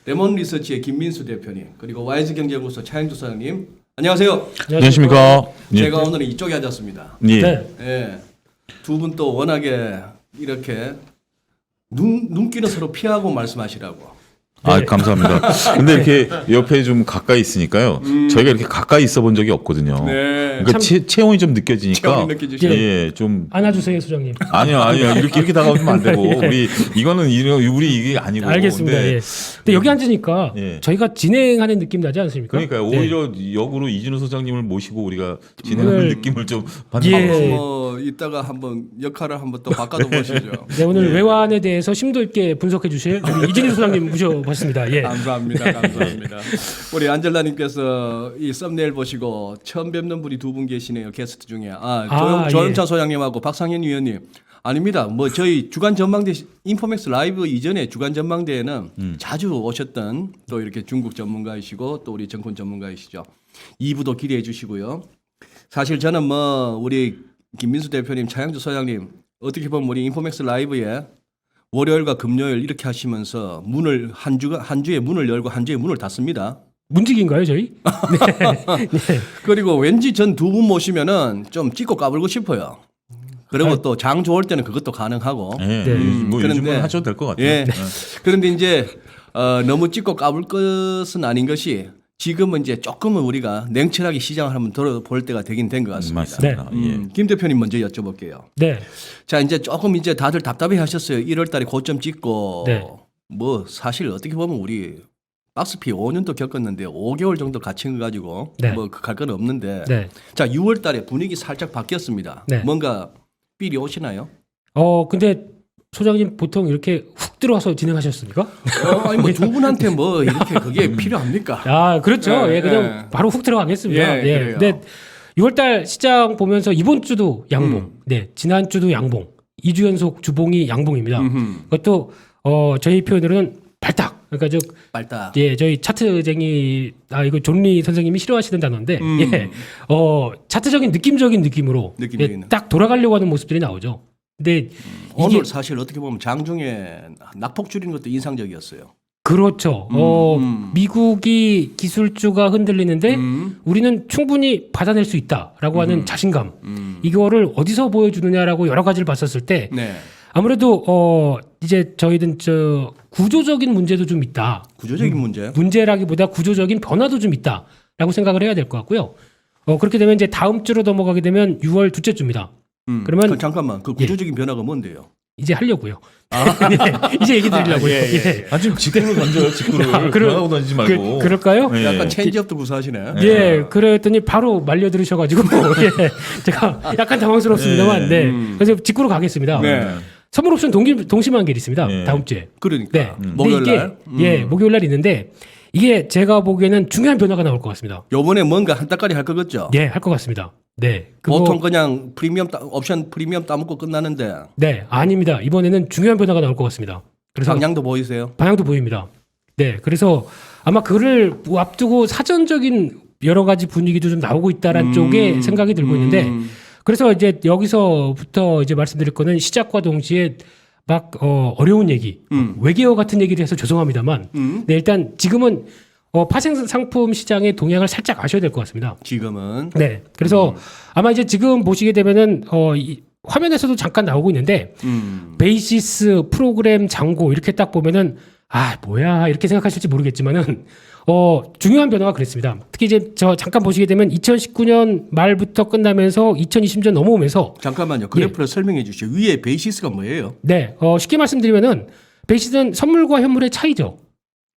레몬 리서치의 김민수 대표님 그리고 YS경제연구소 차영주 사장님 안녕하세요. 안녕하십니까. 제가 오늘은 이쪽에 앉았습니다. 예. 네. 예. 두 분 또 워낙에 이렇게 눈길은 서로 피하고 말씀하시라고. 아, 감사합니다. 근데 이렇게 옆에 좀 가까이 있으니까요. 저희가 이렇게 가까이 있어 본 적이 없거든요. 네. 그러니까 체온이 좀 느껴지니까. 체온이 느껴지시죠? 예, 좀 안아주세요, 소장님. 아니요. 이렇게 다가오면 안 되고 우리 이거는 우리 이게 아니고. 알겠습니다. 근데, 예. 근데 여기 앉으니까 예. 저희가 진행하는 느낌 나지 않습니까? 그러니까요. 네. 오히려 역으로 이진우 소장님을 모시고 우리가 진행하는 오늘- 느낌을 좀 예. 받는 뭐 이따가 한번 역할을 한번 또 바꿔도 보시죠. 네, 오늘 외환에 대해서 심도 있게 분석해 주실 우리 이진희 소장님 모셔봤습니다. 예. 감사합니다. 감사합니다. 우리 안젤라님께서 이 썸네일 보시고 처음 뵙는 분이 두 분 계시네요. 게스트 중에. 조영찬 소장님하고 박상현 위원님. 아닙니다. 뭐 저희 주간 전망대 인포맥스 라이브 이전에 주간 전망대에는 자주 오셨던 또 이렇게 중국 전문가이시고 또 우리 정권 전문가이시죠. 2부도 기대해 주시고요. 사실 저는 뭐 우리 김민수 대표님, 차영주 소장님 어떻게 보면 우리 인포맥스 라이브에 월요일과 금요일 이렇게 하시면서 문을 한 주에 문을 열고 한 주에 문을 닫습니다. 문직인가요, 저희? 그리고 왠지 전 두 분 모시면은 좀 찍고 까불고 싶어요. 그리고 또 장 좋을 때는 그것도 가능하고. 예. 네. 뭐 그런데- 요즘은 하셔도 될 것 같아요. 예. 그런데 이제 너무 찍고 까불 것은 아닌 것이 지금은 이제 조금은 우리가 냉철하게 시장을 한번 돌아볼 때가 되긴 된 것 같습니다. 맞습니다. 예. 김 대표님 먼저 여쭤볼게요. 네. 자, 이제 조금 이제 다들 답답해 하셨어요. 1월 달에 고점 찍고 네. 뭐 사실 어떻게 보면 우리 박스피 5년도 겪었는데 5개월 정도 갇힌 거 가지고 네. 뭐 갈 건 없는데 네. 자, 6월 달에 분위기 살짝 바뀌었습니다. 네. 뭔가 삘이 오시나요? 근데 소장님 보통 이렇게 훅 들어와서 진행하셨습니까? 아니 뭐 두 분한테 뭐 이렇게 그게 필요합니까? 아, 그렇죠. 네, 예, 그냥 네. 바로 훅 들어가겠습니다. 예, 그래요. 근데 6월달 시장 보면서 이번 주도 양봉, 네, 지난 주도 양봉, 2주 연속 주봉이 양봉입니다. 그것도 저희 표현으로는 발탁. 그러니까 빨딱. 예, 저희 차트쟁이 이거 존리 선생님이 싫어하시는 단어인데 예, 차트적인 느낌적인 느낌으로 느낌적인 예, 딱 돌아가려고 하는 모습들이 나오죠. 근데 이게 오늘 사실 어떻게 보면 장중에 낙폭 줄인 것도 인상적이었어요. 그렇죠. 미국이 기술주가 흔들리는데 우리는 충분히 받아낼 수 있다라고 하는 자신감. 이거를 어디서 보여주느냐라고 여러 가지를 봤었을 때 네. 아무래도 이제 저희는 구조적인 문제도 좀 있다. 구조적인 문제. 문제라기보다 구조적인 변화도 좀 있다라고 생각을 해야 될 것 같고요. 그렇게 되면 이제 다음 주로 넘어가게 되면 6월 둘째 주입니다. 그러면 잠깐만 그 구조적인 변화가 뭔데요? 이제 하려고요. 네, 이제 얘기 드리려고요. 예. 아, 지금 직구를 던져요. 직구를 변하고 던지지 말고. 그럴까요? 예. 약간 체인지업도 구사하시네. 예, 그랬더니 바로 말려 들으셔가지고 예, 제가 약간 당황스럽습니다만, 네, 그래서 직구로 가겠습니다. 네. 선물 옵션 동시만기일이 있습니다. 네. 다음 주에. 그러니까 네. 목요일 근데 날. 이게 목요일 날 있는데 이게 제가 보기에는 중요한 변화가 나올 것 같습니다. 요번에 뭔가 한 달까지 할 것 같죠? 네, 할 것 같습니다. 네, 그거- 보통 그냥 옵션 프리미엄 따먹고 끝나는데 네, 아닙니다. 이번에는 중요한 변화가 나올 것 같습니다. 그래서 방향도 보이세요? 방향도 보입니다. 네, 그래서 아마 그를 앞두고 사전적인 여러 가지 분위기도 좀 나오고 있다라는 쪽에 생각이 들고 있는데, 그래서 이제 여기서부터 이제 말씀드릴 거는 시작과 동시에 막 어려운 얘기, 외계어 같은 얘기를 해서 죄송합니다만, 네, 일단 지금은 파생 상품 시장의 동향을 살짝 아셔야 될 것 같습니다. 지금은 네, 그래서 아마 이제 지금 보시게 되면은 이 화면에서도 잠깐 나오고 있는데 베이시스 프로그램 잔고 이렇게 딱 보면은 뭐야 이렇게 생각하실지 모르겠지만은 중요한 변화가 그랬습니다. 특히 이제 저 잠깐 보시게 되면 2019년 말부터 끝나면서 2020년 넘어오면서 잠깐만요. 그래프를 설명해 주시죠. 위에 베이시스가 뭐예요? 네, 쉽게 말씀드리면은 베이시스는 선물과 현물의 차이죠.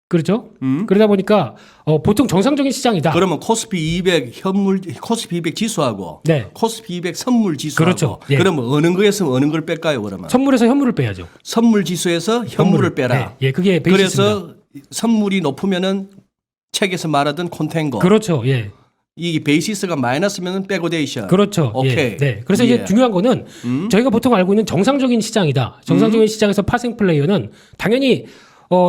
그렇죠? 그러다 보니까 보통 정상적인 시장이다. 그러면 코스피 200 현물 코스피 200 지수하고 네. 코스피 200 선물 지수하고 그렇죠. 예. 그러면 어느 거에서 어느 걸 뺄까요? 그러면 선물에서 현물을 빼야죠. 선물 지수에서 현물을 빼라. 네, 예, 그게 베이시스입니다. 그래서 선물이 높으면은 책에서 말하던 콘텐거. 그렇죠. 예. 이 베이시스가 마이너스면은 백오데이션. 그렇죠. 오케이. 예. 네. 그래서 예. 이제 중요한 거는 저희가 보통 알고 있는 정상적인 시장이다. 정상적인 시장에서 파생 플레이어는 당연히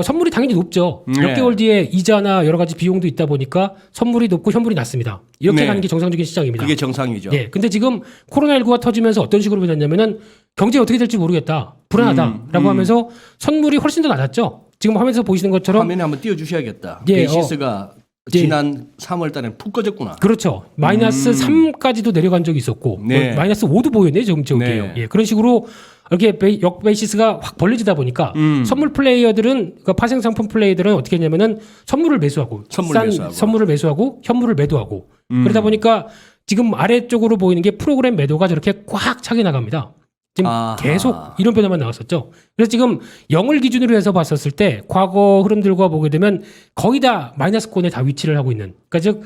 선물이 당연히 높죠. 몇 네. 개월 뒤에 이자나 여러 가지 비용도 있다 보니까 선물이 높고 현물이 낮습니다. 이렇게 네. 가는 게 정상적인 시장입니다. 그게 정상이죠. 예. 근데 지금 코로나19가 터지면서 어떤 식으로 변했냐면은 경제 어떻게 될지 모르겠다. 불안하다라고 하면서 선물이 훨씬 더 낮았죠. 지금 화면에서 보시는 것처럼 화면에 한번 띄워주셔야겠다. 예, 베이시스가 지난 3월 달에 푹 꺼졌구나. 그렇죠. 마이너스 3까지도 내려간 적이 있었고 네. 마이너스 5도 보였네요. 지금 저게요. 네. 예, 그런 식으로 이렇게 역베이시스가 확 벌려지다 보니까 선물 플레이어들은 그러니까 파생 상품 플레이들은 어떻게 했냐면은 선물을 매수하고 선물을 매수하고 현물을 매도하고 그러다 보니까 지금 아래쪽으로 보이는 게 프로그램 매도가 저렇게 꽉 차게 나갑니다. 지금 아하. 계속 이런 변화만 나왔었죠. 그래서 지금 0을 기준으로 해서 봤었을 때 과거 흐름들과 보게 되면 거의 다 마이너스권에 다 위치를 하고 있는. 그러니까 즉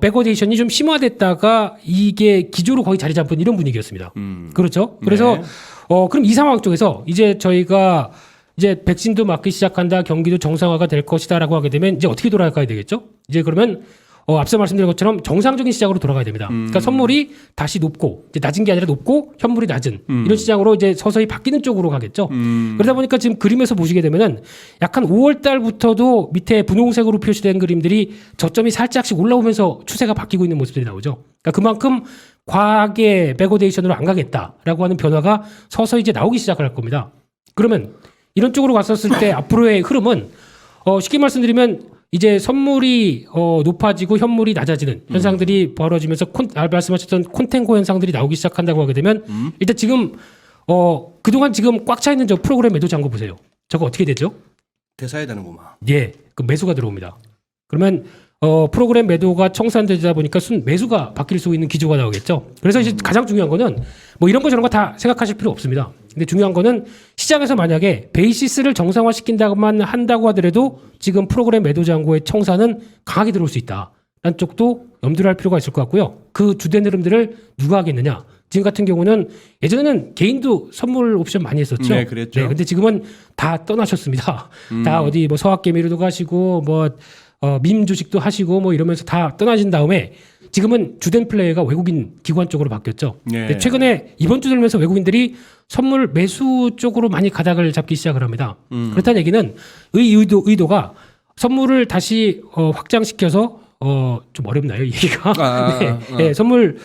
백워데이션이 좀 심화됐다가 이게 기조로 거의 자리 잡은 이런 분위기였습니다. 그렇죠. 그래서 네. 그럼 이 상황 쪽에서 이제 저희가 이제 백신도 맞기 시작한다, 경기도 정상화가 될 것이다라고 하게 되면 이제 어떻게 돌아가야 되겠죠? 이제 그러면 앞서 말씀드린 것처럼 정상적인 시장으로 돌아가야 됩니다. 그러니까 선물이 다시 높고 이제 낮은 게 아니라 높고 현물이 낮은 이런 시장으로 이제 서서히 바뀌는 쪽으로 가겠죠. 그러다 보니까 지금 그림에서 보시게 되면은 약간 5월 달부터도 밑에 분홍색으로 표시된 그림들이 저점이 살짝씩 올라오면서 추세가 바뀌고 있는 모습들이 나오죠. 그러니까 그만큼 과하게 백워데이션으로 안 가겠다라고 하는 변화가 서서히 이제 나오기 시작할 겁니다. 그러면 이런 쪽으로 갔었을 때 앞으로의 흐름은 쉽게 말씀드리면 이제 선물이 높아지고 현물이 낮아지는 현상들이 벌어지면서 말씀하셨던 콘텐고 현상들이 나오기 시작한다고 하게 되면 일단 지금 그동안 지금 꽉 차 있는 저 프로그램 매도 잔고 보세요. 저거 어떻게 되죠? 대사해야 되는구만. 예, 그 매수가 들어옵니다. 그러면 프로그램 매도가 청산되다 보니까 매수가 바뀔 수 있는 기조가 나오겠죠. 그래서 이제 가장 중요한 거는 뭐 이런 거 저런 거 다 생각하실 필요 없습니다. 근데 중요한 거는 시장에서 만약에 베이시스를 정상화시킨다고만 한다고 하더라도 지금 프로그램 매도 잔고의 청산은 강하게 들어올 수 있다. 라는 쪽도 염두를 할 필요가 있을 것 같고요. 그 주된 흐름들을 누가 하겠느냐. 지금 같은 경우는 예전에는 개인도 선물 옵션 많이 했었죠. 네, 그랬죠. 네, 근데 지금은 다 떠나셨습니다. 다 어디 뭐 서학개미로도 가시고 뭐 밈 주식도 하시고 뭐 이러면서 다 떠나신 다음에 지금은 주된 플레이가 외국인 기관 쪽으로 바뀌었죠. 네. 근데 최근에 이번 주 들면서 외국인들이 선물 매수 쪽으로 많이 가닥을 잡기 시작을 합니다. 그렇다는 얘기는 의도가 선물을 다시 확장시켜서 좀 어렵나요, 이 얘기가? 네, 선물을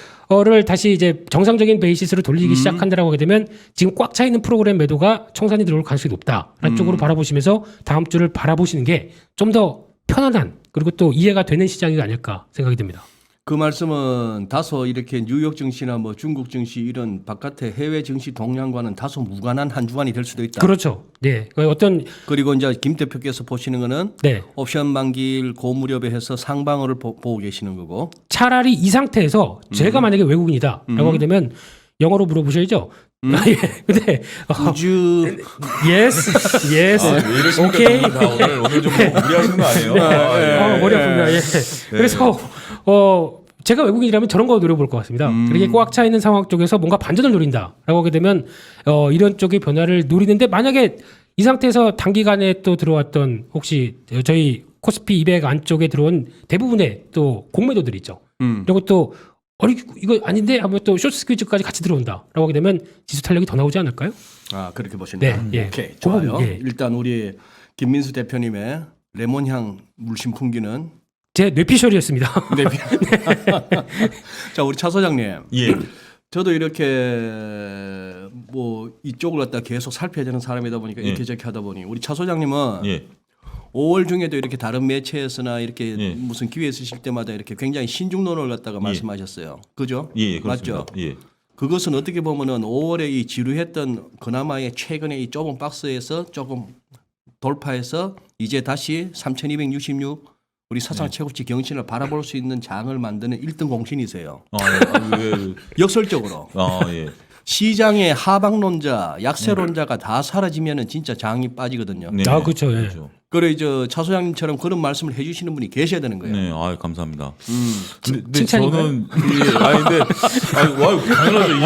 다시 이제 정상적인 베이시스로 돌리기 시작한다라고 하게 되면 지금 꽉 차 있는 프로그램 매도가 청산이 들어올 가능성이 높다라는 쪽으로 바라보시면서 다음 주를 바라보시는 게 좀 더 편안한 그리고 또 이해가 되는 시장이 아닐까 생각이 듭니다. 그 말씀은 다소 이렇게 뉴욕 증시나 뭐 중국 증시 이런 바깥의 해외 증시 동향과는 다소 무관한 한 주간이 될 수도 있다. 그렇죠. 네. 어떤 그리고 이제 김 대표께서 보시는 거는 네. 옵션 만기일 고무렵에 해서 상방어를 보고 계시는 거고. 차라리 이 상태에서 제가 만약에 외국인이다라고 하게 되면 영어로 물어보셔야죠. 예. 근데 우주 yes, yes, 왜 이러십니까? 오케이. 오늘 좀 무리하시는 거 아니에요? 머리 아픕니다. 예. 그래서 제가 외국인이라면 저런 거 노려볼 것 같습니다. 이렇게 꽉 차 있는 상황 쪽에서 뭔가 반전을 노린다라고 하게 되면 이런 쪽의 변화를 노리는데 만약에 이 상태에서 단기간에 또 들어왔던 혹시 저희 코스피 200 안쪽에 들어온 대부분의 또 공매도들이 있죠. 그리고 또 이거 아닌데 하면 또 쇼트 스퀴즈까지 같이 들어온다라고 하게 되면 지수 탄력이 더 나오지 않을까요? 아 그렇게 보신다. 네, 예. 오케이 좋아요. 예. 일단 우리 김민수 대표님의 레몬향 물씬 풍기는 제 뇌피셜이었습니다. 네. 자 우리 차 소장님. 예. 저도 이렇게 뭐 이쪽을 갖다 계속 살펴야 되는 사람이다 보니까 이렇게 저렇게 하다 보니 우리 차 소장님은 예. 5월 중에도 이렇게 다른 매체에서나 이렇게 예. 무슨 기회 있으실 때마다 이렇게 굉장히 신중론을 갖다가 말씀하셨어요. 그죠? 예, 그렇습니다. 맞죠? 예. 그것은 어떻게 보면은 5월에 이 지루했던 그나마의 최근에 이 좁은 박스에서 조금 돌파해서 이제 다시 3,266 우리 사상 최고치 경신을 바라볼 수 있는 장을 만드는 1등 공신이세요. 예. 역설적으로. 예. 시장의 하방론자, 약세론자가 다 사라지면은 진짜 장이 빠지거든요. 네. 그렇죠. 예. 그래 차 소장님처럼 그런 말씀을 해주시는 분이 계셔야 되는 거예요. 네, 감사합니다. 근데 칭찬인가요? 저는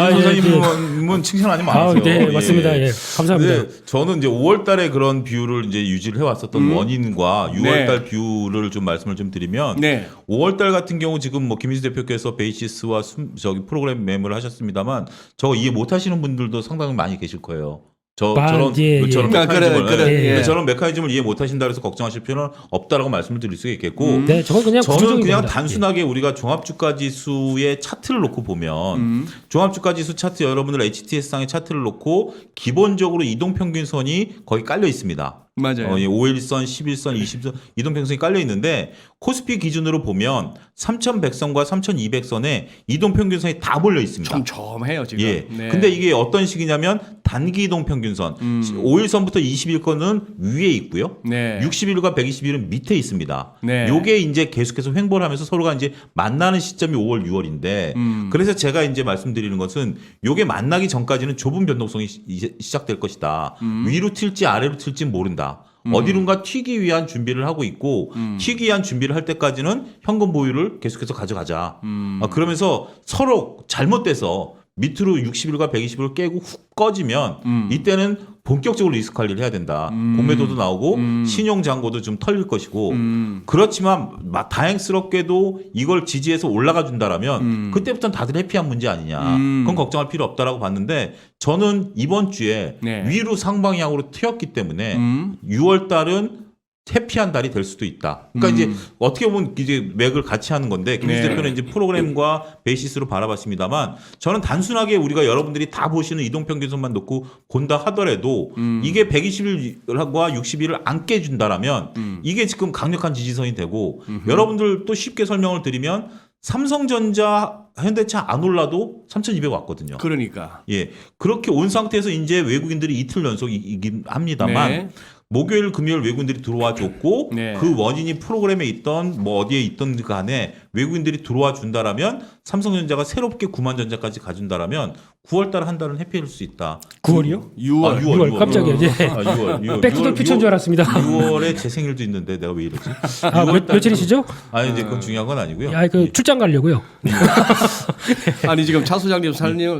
당연하죠. 이준 소장님은 칭찬 아니면 안 하세요. 네, 맞습니다. 예. 감사합니다. 근데 저는 이제 5월달에 그런 비율을 이제 유지를 해왔었던 원인과 6월달 비율을 좀 말씀을 좀 드리면, 네. 5월달 같은 경우 지금 뭐 김민수 대표께서 베이시스와 저기 프로그램 매물을 하셨습니다만, 저거 이해 못하시는 분들도 상당히 많이 계실 거예요. 저런 메커니즘을 이해 못하신다 그래서 걱정하실 필요는 없다라고 말씀을 드릴 수 있겠고, 네, 저는 그냥 단순하게 우리가 종합주가지수의 차트를 놓고 보면 종합주가지수 차트 여러분들 HTS상의 차트를 놓고 기본적으로 이동평균선이 거기 깔려 있습니다. 맞아요. 5일선, 11선, 20선 이동평선이 깔려 있는데 코스피 기준으로 보면 3,100선과 3,200선에 이동평균선이 다 몰려 있습니다. 촘촘해요 지금. 예. 네. 근데 이게 어떤 식이냐면 단기 이동평균선 5일선부터 21건은 위에 있고요. 네. 60일과 120일은 밑에 있습니다. 네. 요게 이제 계속해서 횡보를 하면서 서로가 이제 만나는 시점이 5월, 6월인데 그래서 제가 이제 말씀드리는 것은 요게 만나기 전까지는 좁은 변동성이 시작될 것이다. 위로 튈지 아래로 튈지 모른다. 어디론가 튀기 위한 준비를 하고 있고 튀기 위한 준비를 할 때까지는 현금 보유를 계속해서 가져가자. 그러면서 서로 잘못돼서 밑으로 60일과 120일을 깨고 훅 꺼지면 이때는 본격적으로 리스크 관리를 해야 된다. 공매도도 나오고 신용 잔고도 좀 털릴 것이고 그렇지만 다행스럽게도 이걸 지지해서 올라가 준다라면 그때부터는 다들 해피한 문제 아니냐. 그건 걱정할 필요 없다라고 봤는데 저는 이번 주에 네. 위로 상방향으로 튀었기 때문에 6월 달은 해피한 달이 될 수도 있다. 그러니까 이제 어떻게 보면 이제 맥을 같이 하는 건데 김민수 네. 대표는 이제 프로그램과 베이시스로 바라봤습니다만 저는 단순하게 우리가 여러분들이 다 보시는 이동평균선만 놓고 본다 하더라도 이게 120일과 60일을 안 깨준다라면 이게 지금 강력한 지지선이 되고 여러분들 또 쉽게 설명을 드리면 삼성전자, 현대차 안 올라도 3,200 왔거든요. 그러니까. 예, 그렇게 온 상태에서 이제 외국인들이 이틀 연속이긴 합니다만 네. 목요일, 금요일 외국인들이 들어와 줬고 네. 그 원인이 프로그램에 있던 뭐 어디에 있던 간에 외국인들이 들어와 준다라면 삼성전자가 새롭게 9만 전자까지 가준다라면 9월달 한 달은 해피할 수 있다. 9월이요? 6월. 6월 깜짝이야. 예. 6월. 백투더 퓨처인 줄 알았습니다. 6월에 제 생일도 있는데 내가 왜 이러지? 며칠이시죠? 아니 이제 그건 중요한 건 아니고요. 야, 그 출장 가려고요. 아니 지금 차 소장님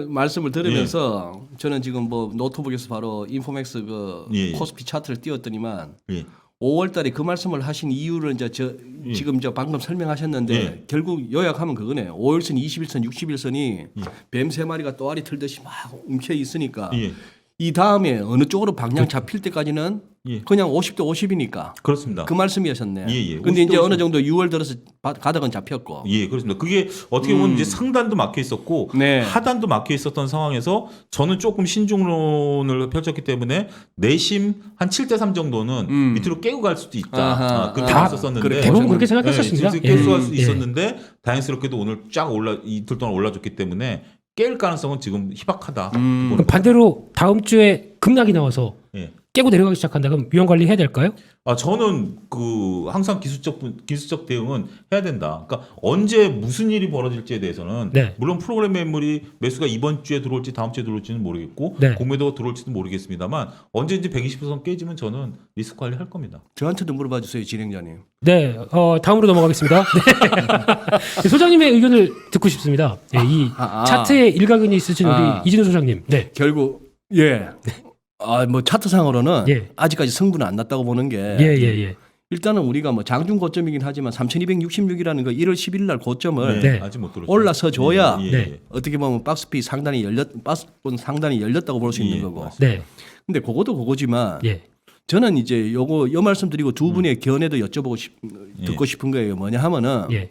말씀을 들으면서 저는 지금 뭐 노트북에서 바로 인포맥스 그 예. 코스피 차트를 띄웠더니만 예. 5월달에 그 말씀을 하신 이유를 이제 지금 방금 설명하셨는데 예. 결국 요약하면 그거네. 5일선, 21선, 61선이 뱀 세 마리가 또아리 틀듯이 막 움켜 있으니까 예. 이 다음에 어느 쪽으로 방향 잡힐 때까지는 예. 그냥 50대 50이니까 그렇습니다. 그 말씀이었었네. 예, 예. 근데 50대 이제 50. 어느 정도 6월 들어서 가닥은 잡혔고. 예, 그렇습니다. 그게 어떻게 보면 이제 상단도 막혀 있었고 네. 하단도 막혀 있었던 상황에서 저는 조금 신중론을 펼쳤기 때문에 내심 한 7대 3 정도는 밑으로 깨고 갈 수도 있다. 아하. 그렇게 다 봤었었는데 대부분 그렇게 생각했었습니다. 네, 깨고 갈 수 예. 있었는데 다행스럽게도 오늘 쫙 이틀 동안 올라줬기 때문에 깰 가능성은 지금 희박하다. 그럼 반대로 다음 주에 급락이 나와서 예. 깨고 내려가기 시작한다. 그럼 위험 관리 해야 될까요? 저는 그 항상 기술적 대응은 해야 된다. 그러니까 언제 무슨 일이 벌어질지에 대해서는 네. 물론 프로그램 매물이 매수가 이번 주에 들어올지 다음 주에 들어올지는 모르겠고 네. 공매도가 들어올지도 모르겠습니다만 언제든지 120% 깨지면 저는 리스크 관리할 겁니다. 저한테도 물어봐 주세요, 진행자님. 네, 다음으로 넘어가겠습니다. 네. 소장님의 의견을 듣고 싶습니다. 네, 이 차트에 일가견이 있으신 우리 이진우 소장님. 네. 결국 예. 뭐 차트상으로는 예. 아직까지 승부는 안 났다고 보는 게 예. 일단은 우리가 뭐 장중 고점이긴 하지만 3,266이라는 거 1월 11일 날 고점을 네. 아직 못 들어올죠. 올라서 줘야 예, 예, 네. 예. 어떻게 보면 박스피 상단이 상단이 열렸다고 볼 수 있는 예, 거고. 맞습니다. 네. 근데 그것도 그거지만 예. 저는 이제 요 말씀드리고 두 분의 견해도 여쭤보고 예. 듣고 싶은 거예요. 뭐냐 하면은 예.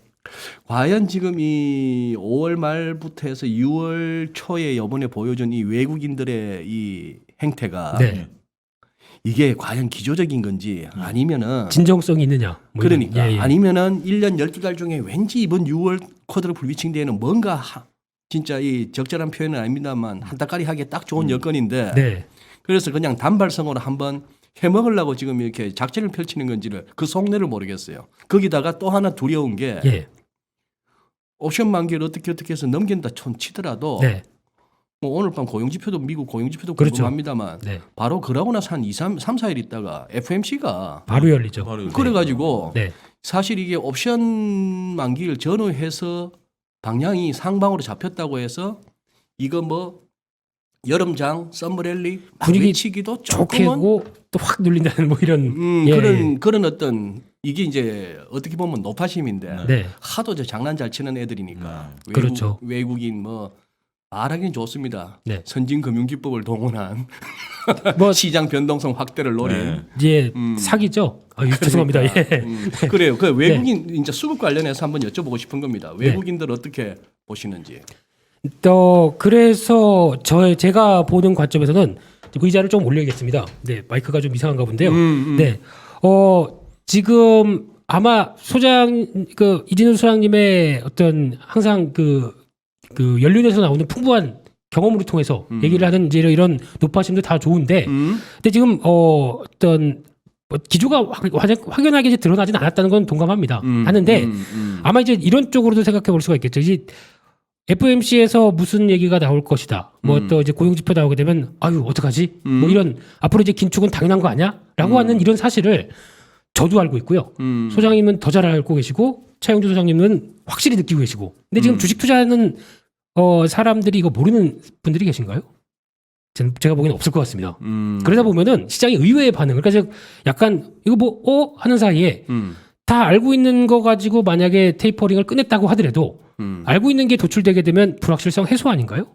과연 지금 이 5월 말부터 해서 6월 초에 이번에 보여준 이 외국인들의 이 행태가 네. 이게 과연 기조적인 건지 아니면은 진정성이 있느냐. 뭐 이런. 그러니까 예, 예. 아니면은 1년 12달 중에 왠지 이번 6월 쿼드러플 위칭대에는 뭔가 진짜 이 적절한 표현은 아닙니다만 한따까리 하기에 딱 좋은 여건인데 네. 그래서 그냥 단발성으로 한번 해먹으려고 지금 이렇게 작전을 펼치는 건지를 그 속내를 모르겠어요. 거기다가 또 하나 두려운 게 예. 옵션 만기를 어떻게 해서 넘긴다 치더라도 네. 뭐 오늘 밤 고용지표도 미국 고용지표도 그렇죠. 궁금합니다만 네. 바로 그러고 나서 한 3, 4일 있다가 FMC가 바로 열리죠. 바로 그래가지고 네. 사실 이게 옵션 만기를 전후해서 방향이 상방으로 잡혔다고 해서 이거 뭐 여름장 썸머랠리 분위기 치기도 좋게 조금은 하고 또 확 눌린다는 뭐 이런 예. 그런 어떤 이게 이제 어떻게 보면 노파심인데 네. 하도 저 장난 잘 치는 애들이니까 그렇죠. 외국인 뭐 말하기는 좋습니다. 네. 선진금융기법을 동원한 뭐 시장 변동성 확대를 노린 네. 이제 사기죠. 죄송합니다. 예. 그래요. 그 외국인 이제 수급 관련해서 한번 여쭤보고 싶은 겁니다. 외국인들 어떻게 보시는지. 그래서 제가 보는 관점에서는 의자를 좀 올려야겠습니다. 네, 마이크가 좀 이상한가 본데요. 네, 지금 아마 이진우 소장님의 어떤 항상 그 연륜에서 나오는 풍부한 경험으로 통해서 얘기를 하는 이제 이런 높아심도 다 좋은데, 근데 지금 어떤 기조가 확연하게 이제 드러나진 않았다는 건 동감합니다. 하는데 아마 이제 이런 쪽으로도 생각해 볼 수가 있겠죠. 이제 FOMC에서 무슨 얘기가 나올 것이다. 뭐 또 이제 고용지표 나오게 되면 아유 어떡하지? 뭐 이런 앞으로 이제 긴축은 당연한 거 아니야?라고 하는 이런 사실을 저도 알고 있고요. 소장님은 더 잘 알고 계시고 차영주 소장님은 확실히 느끼고 계시고. 근데 지금 주식 투자하는 사람들이 이거 모르는 분들이 계신가요? 제가 보기에는 없을 것 같습니다. 그러다 보면은 시장이 의외의 반응. 그러니까 약간 이거 뭐 하는 사이에 다 알고 있는 거 가지고 만약에 테이퍼링을 끝냈다고 하더라도 알고 있는 게 도출되게 되면 불확실성 해소 아닌가요?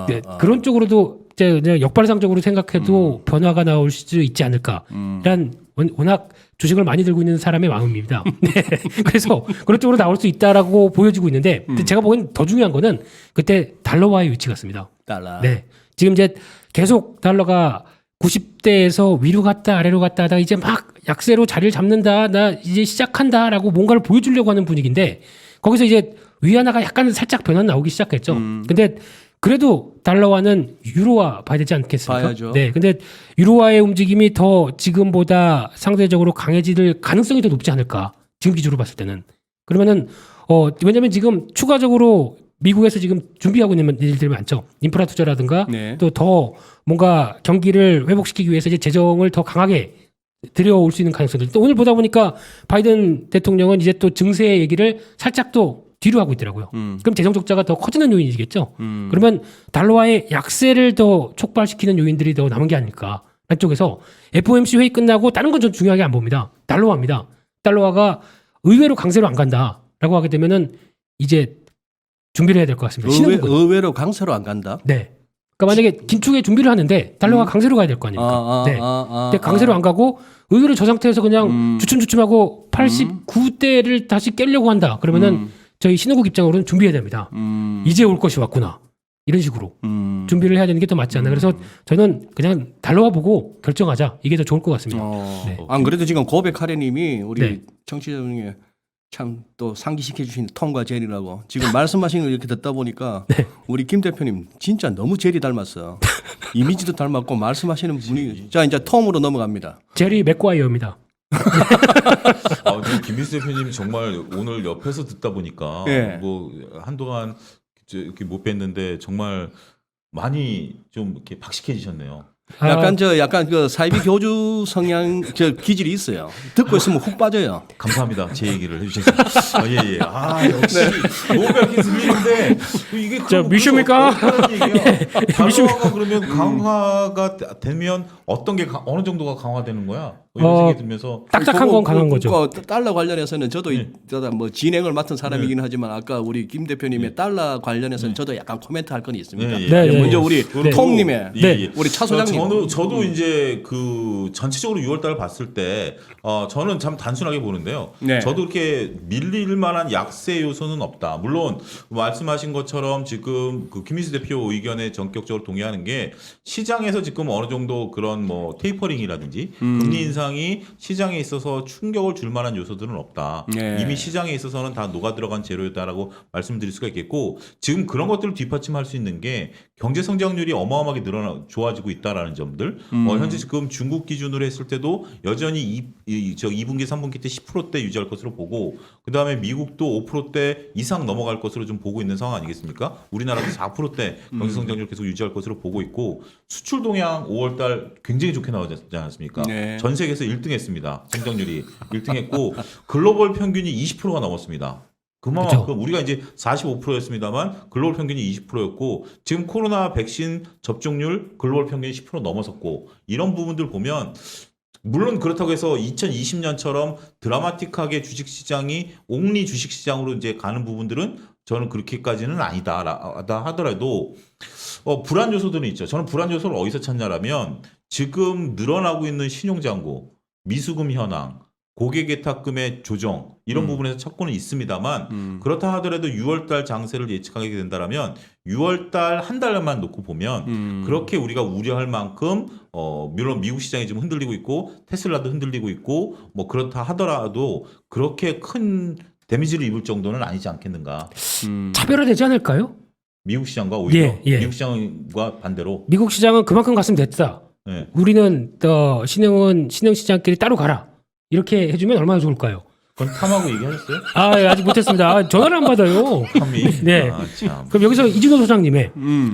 네, 그런 쪽으로도 이제 그냥 역발상적으로 생각해도 변화가 나올 수 있지 않을까라는 워낙 주식을 많이 들고 있는 사람의 마음입니다. 네, 그래서 그런 쪽으로 나올 수 있다라고 보여지고 있는데 근데 제가 보기엔 더 중요한 거는 그때 달러와의 위치 같습니다. 달러. 네, 지금 이제 계속 달러가 90대에서 위로 갔다 아래로 갔다 하다가 이제 막 약세로 자리를 잡는다, 나 이제 시작한다라고 뭔가를 보여주려고 하는 분위기인데 거기서 이제 위안화가 약간 살짝 변화 나오기 시작했죠. 근데 그래도 달러화는 유로화 봐야 되지 않겠습니까? 봐야죠. 네, 근데 유로화의 움직임이 더 지금보다 상대적으로 강해질 가능성이 더 높지 않을까? 지금 기준으로 봤을 때는. 그러면은 왜냐면 지금 추가적으로 미국에서 지금 준비하고 있는 일들이 많죠. 인프라 투자라든가 네. 또 더 뭔가 경기를 회복시키기 위해서 이제 재정을 더 강하게 들여올 수 있는 가능성들. 또 오늘 보다 보니까 바이든 대통령은 이제 또 증세 얘기를 살짝 또 뒤로 하고 있더라고요. 그럼 재정 적자가 더 커지는 요인이겠죠. 그러면 달러화의 약세를 더 촉발시키는 요인들이 더 남은 게 아닐까. 한쪽에서 FOMC 회의 끝나고 다른 건 전 중요하게 안 봅니다. 달러화입니다. 달러화가 의외로 강세로 안 간다라고 하게 되면은 이제 준비를 해야 될 것 같습니다. 의외로 강세로 안 간다. 네. 그러니까 만약에 긴축에 준비를 하는데 달러가 강세로 가야 될 거 아닙니까? 네. 근데 강세로 안 가고 의외로 저 상태에서 그냥 주춤주춤하고 89대를 다시 깨려고 한다. 그러면은 저희 신흥국 입장으로는 준비해야 됩니다. 이제 올 것이 왔구나. 이런 식으로 준비를 해야 되는 게 더 맞지 않나. 그래서 저는 그냥 달러화 보고 결정하자. 이게 더 좋을 것 같습니다. 네. 안 그래도 지금 고백하래님이 우리 네. 청취자 중에 참 또 상기시켜 주신 톰과 제리라고 지금 말씀하시는 걸 이렇게 듣다 보니까 네. 우리 김 대표님 진짜 너무 제리 닮았어. 이미지도 닮았고 말씀하시는 분이 자 이제 톰으로 넘어갑니다. 제리 맥과이어입니다. 김민수 대표님 정말 오늘 옆에서 듣다 보니까 예. 뭐 한동안 이렇게 못 뵀는데 정말 많이 좀 이렇게 박식해지셨네요. 약간 그 사이비 교주 성향 기질이 있어요. 듣고 있으면 훅 빠져요. 감사합니다. 제 얘기를 해주셔서. 예. 역시 노벨 기술인데 이게 자, 미슈입니까? 달러화가 그러면 강화가 되면 어떤 게 어느 정도가 강화되는 거야? 이런 생각이 들면서 딱딱한 건 강한 거죠. 달러 관련해서는 저도 뭐 진행을 맡은 사람이긴 하지만 아까 우리 김 대표님의 달러 관련해서는 저도 약간 코멘트 할 건 있습니다. 네. 먼저 우리 톰님의 네. 우리 차 소장님. 저도 이제 그 전체적으로 6월달 봤을 때 저는 참 단순하게 보는데요. 네. 저도 이렇게 밀릴 만한 약세 요소는 없다. 물론 말씀하신 것처럼 지금 그 김민수 대표 의견에 전격적으로 동의하는 게 시장에서 지금 어느 정도 그런 뭐 테이퍼링이라든지 금리 인상이 시장에 있어서 충격을 줄 만한 요소들은 없다. 네. 이미 시장에 있어서는 다 녹아 들어간 재료였다라고 말씀드릴 수가 있겠고 지금 그런 것들을 뒷받침할 수 있는 게 경제 성장률이 어마어마하게 좋아지고 있다라는 점들. 현재 지금 중국 기준으로 했을 때도 여전히 2분기, 3분기 때 10%대 유지할 것으로 보고 그다음에 미국도 5%대 이상 넘어갈 것으로 좀 보고 있는 상황 아니겠습니까? 우리나라도 4%대 경제 성장률 계속 유지할 것으로 보고 있고 수출 동향 5월 달 굉장히 좋게 나오지 않았습니까? 네. 전 세계에서 1등했습니다. 성장률이 1등했고 글로벌 평균이 20%가 넘었습니다. 그만큼 그렇죠. 우리가 이제 45%였습니다만 글로벌 평균이 20%였고 지금 코로나 백신 접종률 글로벌 평균이 10% 넘어섰고 이런 부분들 보면 물론 그렇다고 해서 2020년처럼 드라마틱하게 주식시장이 옥리 주식시장으로 이제 가는 부분들은 저는 그렇게까지는 아니다 하더라도 불안 요소들은 있죠. 저는 불안 요소를 어디서 찾냐라면 지금 늘어나고 있는 신용잔고, 미수금 현황 고객예탁금의 조정 이런 부분에서 착고는 있습니다만 그렇다 하더라도 6월달 장세를 예측하게 된다라면 6월달 한 달만 놓고 보면 그렇게 우리가 우려할 만큼 물론 미국 시장이 지금 흔들리고 있고 테슬라도 흔들리고 있고 뭐 그렇다 하더라도 그렇게 큰 데미지를 입을 정도는 아니지 않겠는가. 차별화되지 않을까요? 미국 시장과 오히려 예, 예. 미국 시장과 반대로. 미국 시장은 그만큼 갔으면 됐다. 네. 우리는 신흥 시장끼리 따로 가라. 이렇게 해주면 얼마나 좋을까요? 그건 탐하고 얘기하셨어요? 아직 못했습니다. 전화를 안 받아요. 탐이. 네. 참. 그럼 여기서 이진호 소장님의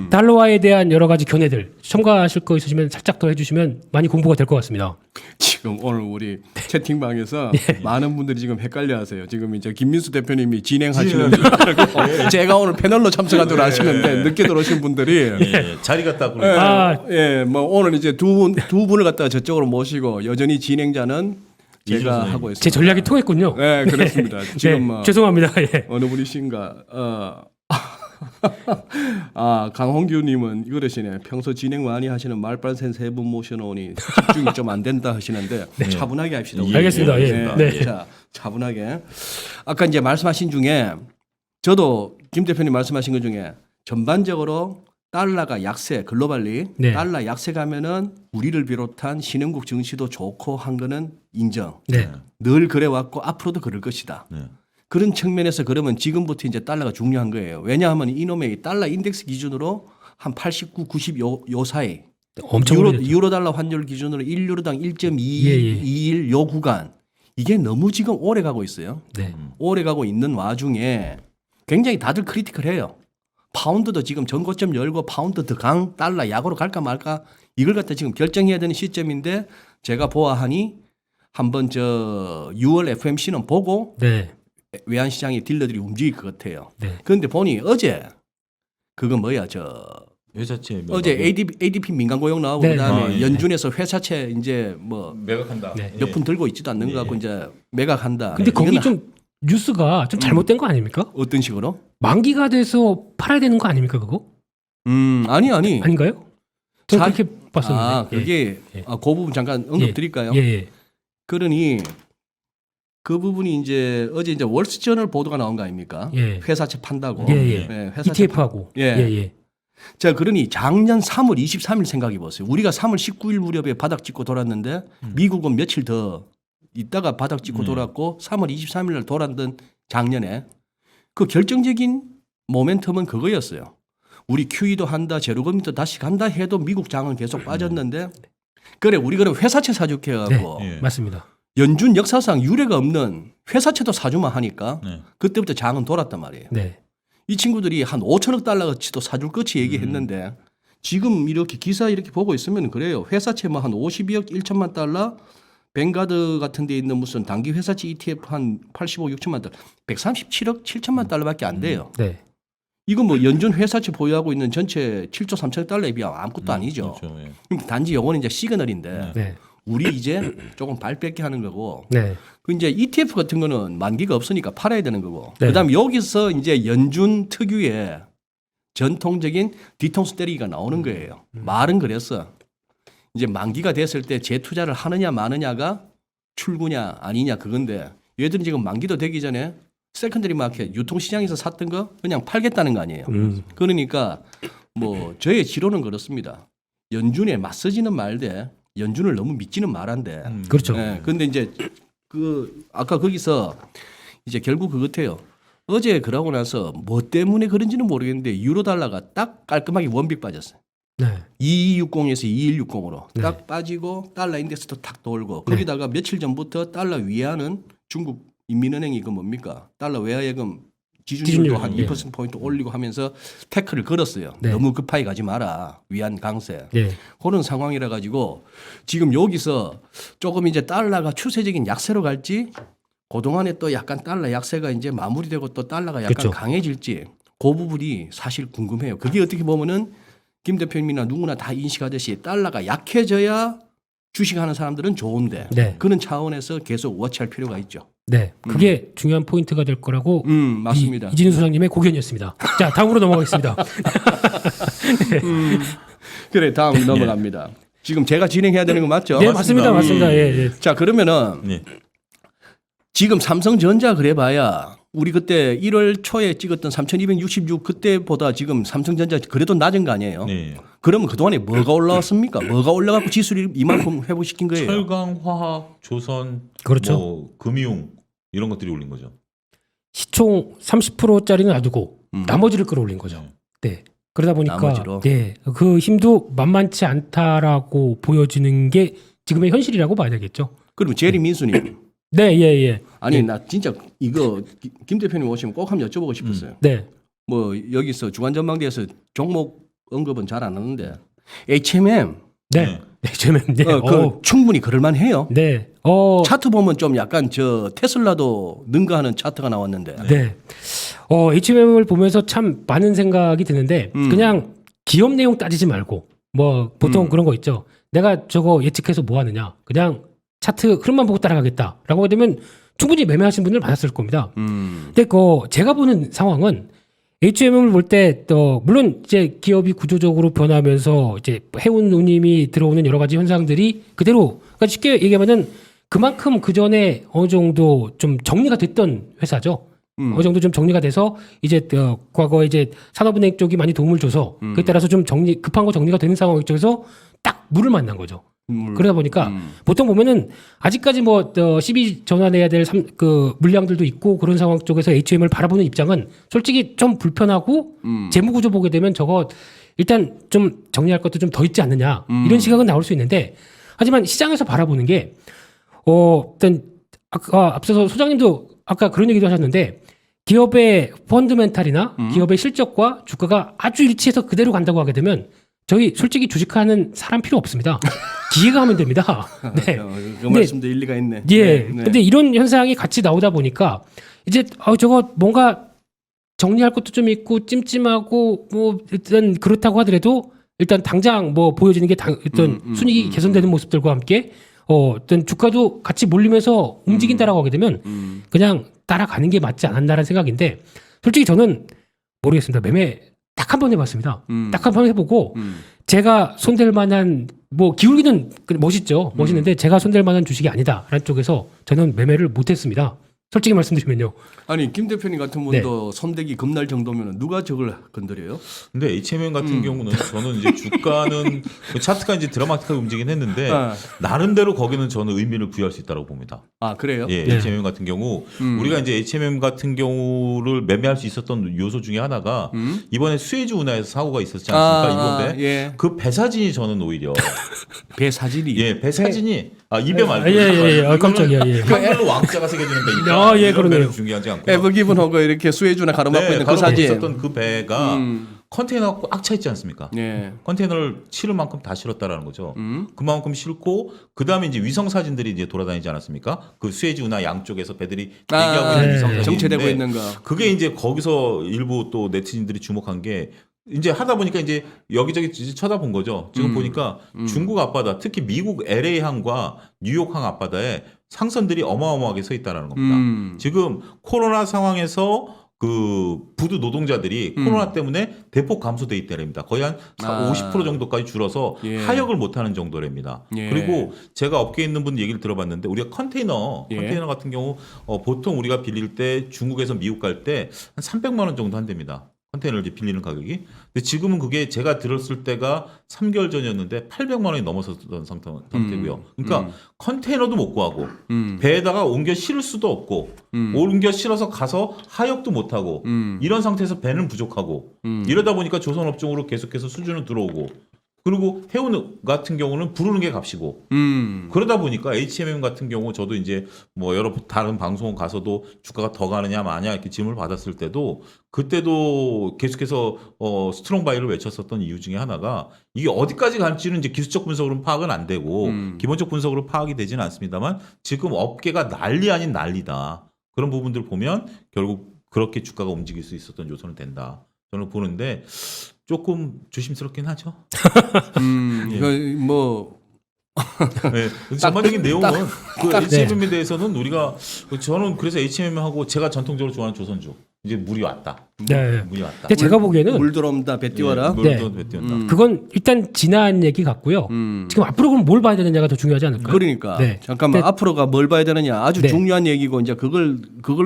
달러화에 대한 여러 가지 견해들 첨가하실 거 있으시면 살짝 더 해주시면 많이 공부가 될 것 같습니다. 지금 오늘 우리 채팅방에서 네. 많은 분들이 지금 헷갈려하세요. 지금 이제 김민수 대표님이 진행하시는 줄 알고 제가 오늘 패널로 참석하도록 하시는데 늦게 들어오신 분들이 예, 자리가 딱 그러니까. 뭐 오늘 이제 두 분을 갖다가 저쪽으로 모시고 여전히 진행자는 이진호 제가 선생님. 하고 있습니다. 제 전략이 통했군요. 네, 그렇습니다. 지금 네, 뭐 죄송합니다. 예. 어느 분이신가? 강홍규님은 이러시네. 평소 진행 많이 하시는 말빨센 세 분 모셔놓으니 집중이 좀 안 된다 하시는데 차분하게 합시다. 우리. 알겠습니다. 예. 네. 자, 차분하게. 아까 이제 말씀하신 중에 저도 김 대표님 말씀하신 것 중에 전반적으로 달러가 약세, 글로벌리 네. 달러 약세 가면은 우리를 비롯한 신흥국 증시도 좋고 한 거는 인정. 네. 늘 그래왔고 앞으로도 그럴 것이다. 네. 그런 측면에서 그러면 지금부터 이제 달러가 중요한 거예요. 왜냐하면 이놈의 달러 인덱스 기준으로 한 89, 90 요 사이 엄청 오래됐죠. 유로 달러 환율 기준으로 1유로당 1.2221 예. 요 구간 이게 너무 지금 오래 가고 있어요. 네. 오래 가고 있는 와중에 굉장히 다들 크리티컬해요. 파운드도 지금 전고점 열고 파운드 더 강 달러 약으로 갈까 말까 이걸 갖다 지금 결정해야 되는 시점인데 제가 보아하니 한번 저 6월 FMC는 보고 네. 외환시장의 딜러들이 움직일 것 같아요. 네. 그런데 보니 어제 그거 뭐야 회사채 어제 ADP 민간 고용 나오고 네. 그다음에 예. 연준에서 회사채 이제 뭐 매각한다. 네. 몇 푼 들고 있지도 않는 거 갖고 이제 매각한다. 근데 거기 이건 좀 뉴스가 좀 잘못된 거 아닙니까? 어떤 식으로? 만기가 돼서 팔아야 되는 거 아닙니까 그거? 아니. 아닌가요? 저는 사- 그렇게 봤었는데. 아, 그게 예. 그 부분 잠깐 언급 드릴까요? 예. 그러니 그 부분이 이제 어제 이제 월스트저널 보도가 나온 거 아닙니까? 예. 회사채 판다고. 예. 회사채 ETF하고. 예. 예. 자, 그러니 작년 3월 23일 생각해 보세요. 우리가 3월 19일 무렵에 바닥 찍고 돌았는데 미국은 며칠 더 있다가 바닥 찍고 돌았고 3월 23일 날 돌았던 작년에 그 결정적인 모멘텀은 그거였어요. 우리 QE도 한다, 제로금리도 다시 간다 해도 미국 장은 계속 빠졌는데 그래 우리 그럼 회사채 사줄게 하고 예. 맞습니다. 연준 역사상 유례가 없는 회사채도 사주만 하니까 네. 그때부터 장은 돌았단 말이에요. 네. 이 친구들이 한 5천억 달러치도 사줄 것이 얘기했는데 지금 이렇게 기사 이렇게 보고 있으면 그래요. 회사채 뭐 한 52억 1천만 달러 뱅가드 같은 데 있는 무슨 단기 회사채 ETF 한 85, 6천만 달러 137억 7천만 달러밖에 안 돼요. 네. 이건 뭐 연준 회사채 보유하고 있는 전체 7조 3천억 달러에 비하면 아무것도 아니죠. 그렇죠. 예. 그럼 단지 요거는 이제 시그널인데 네. 우리 이제 조금 발 뺏게 하는 거고 네. 그 이제 ETF 같은 거는 만기가 없으니까 팔아야 되는 거고. 네. 그다음에 여기서 이제 연준 특유의 전통적인 뒤통수 때리기가 나오는 거예요. 말은 그랬어. 이제 만기가 됐을 때 재투자를 하느냐 마느냐가 출구냐 아니냐 그건데 얘들은 지금 만기도 되기 전에 세컨더리 마켓 유통시장에서 샀던 거 그냥 팔겠다는 거 아니에요. 그러니까 뭐 저의 지론은 그렇습니다. 연준에 맞서지는 말되 연준을 너무 믿지는 말한데. 그렇죠. 네, 근데 이제 그 아까 거기서 이제 결국 그거 같아요. 어제 그러고 나서 뭐 때문에 그런지는 모르겠는데 유로 달러가 딱 깔끔하게 원빅 빠졌어요. 네. 2260에서 2160으로 네. 딱 빠지고 달러 인덱스도 탁 돌고 거기다가 며칠 전부터 달러 위안은 중국 인민은행이 그 뭡니까? 달러 외화예금 기준율도 기준율, 한 예. 2%포인트 올리고 하면서 태클을 걸었어요. 네. 너무 급하게 가지 마라. 위안 강세. 예. 그런 상황이라 가지고 지금 여기서 조금 이제 달러가 추세적인 약세로 갈지 그동안에 또 약간 달러 약세가 이제 마무리되고 또 달러가 약간 그렇죠. 강해질지 그 부분이 사실 궁금해요. 그게 어떻게 보면은 김 대표님이나 누구나 다 인식하듯이 달러가 약해져야 주식하는 사람들은 좋은데 네. 그런 차원에서 계속 워치할 필요가 있죠. 네. 그게 중요한 포인트가 될 거라고 맞습니다. 이진우 소장님의 고견이었습니다. 자, 다음으로 넘어가겠습니다. 그래 다음 넘어갑니다. 지금 제가 진행해야 되는 거 맞죠? 네, 맞습니다. 예. 자 그러면은 네. 지금 삼성전자 그래봐야 우리 그때 1월 초에 찍었던 3,266 그때보다 지금 삼성전자 그래도 낮은 거 아니에요? 네. 그러면 그동안에 뭐가 올라왔습니까? 뭐가 올라가고 지수를 이만큼 회복시킨 거예요? 철강, 화학, 조선, 그렇죠. 뭐 금융 이런 것들이 올린 거죠. 시총 30%짜리는 놔두고 나머지를 끌어올린 거죠. 네. 그러다 보니까 나머지로. 네, 그 힘도 만만치 않다라고 보여지는 게 지금의 현실이라고 봐야 되겠죠. 그럼 제리 민수님. 네, 예, 예. 아니 나 진짜 이거 김 대표님 오시면 꼭 한번 여쭤보고 싶었어요. 네. 뭐 여기서 주간 전망대에서 종목 언급은 잘 안 하는데 HMM 네. 네, 저는 네. 충분히 그럴만해요. 네. 차트 보면 좀 약간 저 테슬라도 능가하는 차트가 나왔는데. 네. HMM을 보면서 참 많은 생각이 드는데 그냥 기업 내용 따지지 말고 뭐 보통 그런 거 있죠. 내가 저거 예측해서 뭐 하느냐. 그냥 차트 흐름만 보고 따라가겠다라고 하게 되면 충분히 매매하신 분들 많았을 겁니다. 근데 제가 보는 상황은 HMM을 볼 때 또 물론 이제 기업이 구조적으로 변하면서 이제 해운 운임이 들어오는 여러 가지 현상들이 그대로 그러니까 쉽게 얘기하면은 그만큼 그 전에 어느 정도 좀 정리가 됐던 회사죠. 어느 정도 좀 정리가 돼서 이제 과거에 이제 산업은행 쪽이 많이 도움을 줘서 그에 따라서 좀 급한 거 정리가 되는 상황 쪽에서 딱 물을 만난 거죠. 그러다 보니까 보통 보면은 아직까지 뭐 시비 전환해야 될 그 물량들도 있고 그런 상황 쪽에서 HM을 바라보는 입장은 솔직히 좀 불편하고 재무 구조 보게 되면 저거 일단 좀 정리할 것도 좀 더 있지 않느냐 이런 시각은 나올 수 있는데 하지만 시장에서 바라보는 게 일단 아까 앞서서 소장님도 아까 그런 얘기도 하셨는데 기업의 펀드멘탈이나 기업의 실적과 주가가 아주 일치해서 그대로 간다고 하게 되면 저희 솔직히 주식하는 사람 필요 없습니다. 기회가 하면 됩니다. 네. 그 말씀도 일리가 있네. 예. 네. 근데 이런 현상이 같이 나오다 보니까 이제 저거 뭔가 정리할 것도 좀 있고 찜찜하고 뭐 일단 그렇다고 하더라도 일단 당장 뭐 보여지는 게 어떤 순이익이 개선되는 모습들과 함께 어떤 주가도 같이 몰리면서 움직인다라고 하게 되면 그냥 따라가는 게 맞지 않았나라는 생각인데 솔직히 저는 모르겠습니다. 매매 딱 한 번 해봤습니다. 딱 한 번 해보고 제가 손댈 만한 뭐 기울기는 멋있죠. 멋있는데 제가 손댈 만한 주식이 아니다라는 쪽에서 저는 매매를 못했습니다. 솔직히 말씀드리면요. 아니 김 대표님 같은 분도 손대기 겁날 정도면 누가 저걸 건드려요? 근데 HMM 같은 경우는 저는 이제 주가는 차트가 이제 드라마틱하게 움직이긴 했는데 나름대로 거기는 저는 의미를 부여할 수 있다고 봅니다. 아 그래요? 예, 네. HMM 같은 경우 우리가 이제 HMM 같은 경우를 매매할 수 있었던 요소 중에 하나가 이번에 수에즈 운하에서 사고가 있었지 않습니까? 이번에 예. 그 배 사진이 저는 오히려 배 사진이. 예, 배 사진이 이배 말고 예. 깜짝이야. 예. 한글로 왕자가 새겨지는 배니까 예, 이런 그러네요. 배는 중요하지 않고 에버 기븐하고 이렇게 수에주나 가로막고 있는 그 가로막고 사진. 있었던 그 배가 컨테이너가 꽉 차 있지 않습니까? 예. 컨테이너를 실을 만큼 다 실었다라는 거죠. 그만큼 실고 그 다음에 이제 위성 사진들이 이제 돌아다니지 않았습니까? 그 수에즈 운하 양쪽에서 배들이 대기하고 있는 위성 사진이 정체되고 있는데 있는 거. 그게 이제 거기서 일부 또 네티즌들이 주목한 게 이제 하다 보니까 이제 여기저기 이제 쳐다본 거죠. 지금 보니까 중국 앞바다, 특히 미국 LA항과 뉴욕항 앞바다에 상선들이 어마어마하게 서 있다라는 겁니다. 지금 코로나 상황에서 그 부두 노동자들이 코로나 때문에 대폭 감소돼 있다랍니다. 거의 한 50% 정도까지 줄어서 예. 하역을 못하는 정도랍니다. 예. 그리고 제가 업계에 있는 분 얘기를 들어봤는데 우리가 컨테이너 같은 경우 보통 우리가 빌릴 때 중국에서 미국 갈 때 한 300만 원 정도 한답니다. 컨테이너를 이제 빌리는 가격이. 근데 지금은 그게 제가 들었을 때가 3개월 전이었는데 800만 원이 넘어섰던 상태고요. 그러니까 컨테이너도 못 구하고 배에다가 옮겨 실을 수도 없고 옮겨 실어서 가서 하역도 못 하고 이런 상태에서 배는 부족하고 이러다 보니까 조선업종으로 계속해서 수주는 들어오고 그리고 해운 같은 경우는 부르는 게 값이고 그러다 보니까 HMM 같은 경우 저도 이제 뭐 여러 다른 방송 가서도 주가가 더 가느냐 마냐 이렇게 질문을 받았을 때도 그때도 계속해서 스트롱 바이를 외쳤었던 이유 중에 하나가 이게 어디까지 갈지는 이제 기술적 분석으로는 파악은 안 되고 기본적 분석으로 파악이 되지는 않습니다만 지금 업계가 난리 아닌 난리다. 그런 부분들을 보면 결국 그렇게 주가가 움직일 수 있었던 요소는 된다. 저는 보는데 조금 조심스럽긴 하죠. 뭐 네, 전반적인 내용은 그 HMM에 대해서는 우리가 저는 그래서 HMM하고 제가 전통적으로 좋아하는 조선주 이제 물이 왔다. 네. 물이 왔다. 근데 제가 보기에는 물 들어온다, 배 띄워라. 물 네. 배 띄운다. 그건 일단 지난 얘기 같고요. 지금 앞으로 그럼 뭘 봐야 되느냐가 더 중요하지 않을까요? 그러니까 네. 잠깐만 근데- 앞으로가 뭘 봐야 되느냐 아주 네. 중요한 얘기고 이제 그걸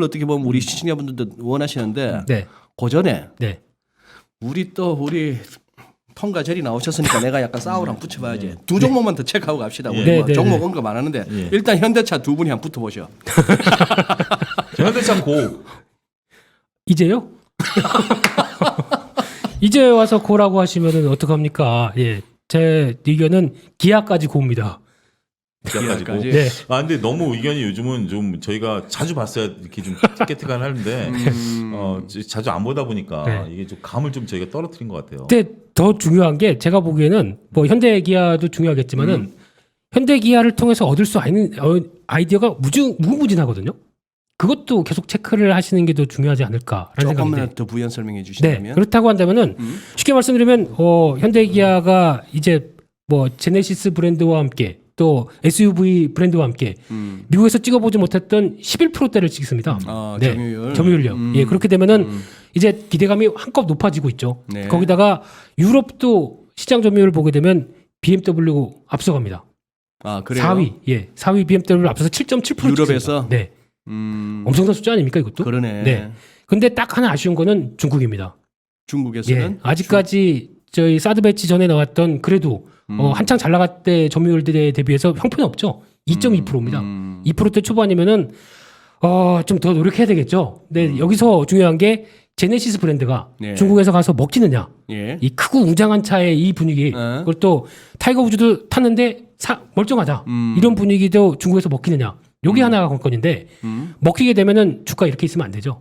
어떻게 보면 우리 시청자분들도 원하시는데 네. 그 전에 네. 우리 통과 절이 나오셨으니까 내가 약간 싸울 한번 붙여봐야지. 두 종목만 더 체크하고 갑시다. 우리 네, 뭐 네, 종목 네. 언급 안 하는데 예. 일단 현대차 두 분이 한번 붙어보셔. 현대차 고. 이제요? 이제 와서 고라고 하시면은 어떡합니까? 예. 제 의견은 기아까지 고입니다. 기아까지 고. 기아까지. 네. 아 근데 너무 의견이 요즘은 좀 저희가 자주 봤어야 이렇게 좀 티켓팅을 하는데 자주 안 보다 보니까 네. 이게 좀 감을 좀 저희가 떨어뜨린 것 같아요. 근데 더 중요한 게 제가 보기에는 뭐 현대 기아도 중요하겠지만은 현대 기아를 통해서 얻을 수 있는 아이디어가 무궁무진하거든요. 그것도 계속 체크를 하시는 게 더 중요하지 않을까라는 생각이 조금만 듭니다. 더 부연 설명해 네. 주신다면. 그렇다고 한다면은 쉽게 말씀드리면 현대 기아가 이제 뭐 제네시스 브랜드와 함께 또 SUV 브랜드와 함께 미국에서 찍어보지 못했던 11%대를 찍습니다. 아, 네. 점유율. 점유율요. 예, 그렇게 되면은 이제 기대감이 한껏 높아지고 있죠. 네. 거기다가 유럽도 시장 점유율을 보게 되면 BMW 앞서갑니다. 아, 그래요? 4위. 예. 4위 BMW를 앞서서 7.7% 유럽에서? 찍습니다. 네. 엄청난 숫자 아닙니까, 이것도? 그러네. 네. 근데 딱 하나 아쉬운 거는 중국입니다. 중국에서는 예. 아직까지 저희 사드 배치 전에 나왔던 그래도 한창 잘 나갈 때 점유율들에 대비해서 형편없죠. 2.2%입니다. 2%대 초반이면은 좀 더 노력해야 되겠죠. 근데 여기서 중요한 게 제네시스 브랜드가 네. 중국에서 가서 먹히느냐. 예. 이 크고 웅장한 차의 이 분위기. 그걸 또 타이거 우즈도 탔는데 멀쩡하다. 이런 분위기도 중국에서 먹히느냐. 요게 하나가 관건인데 먹히게 되면은 주가 이렇게 있으면 안 되죠.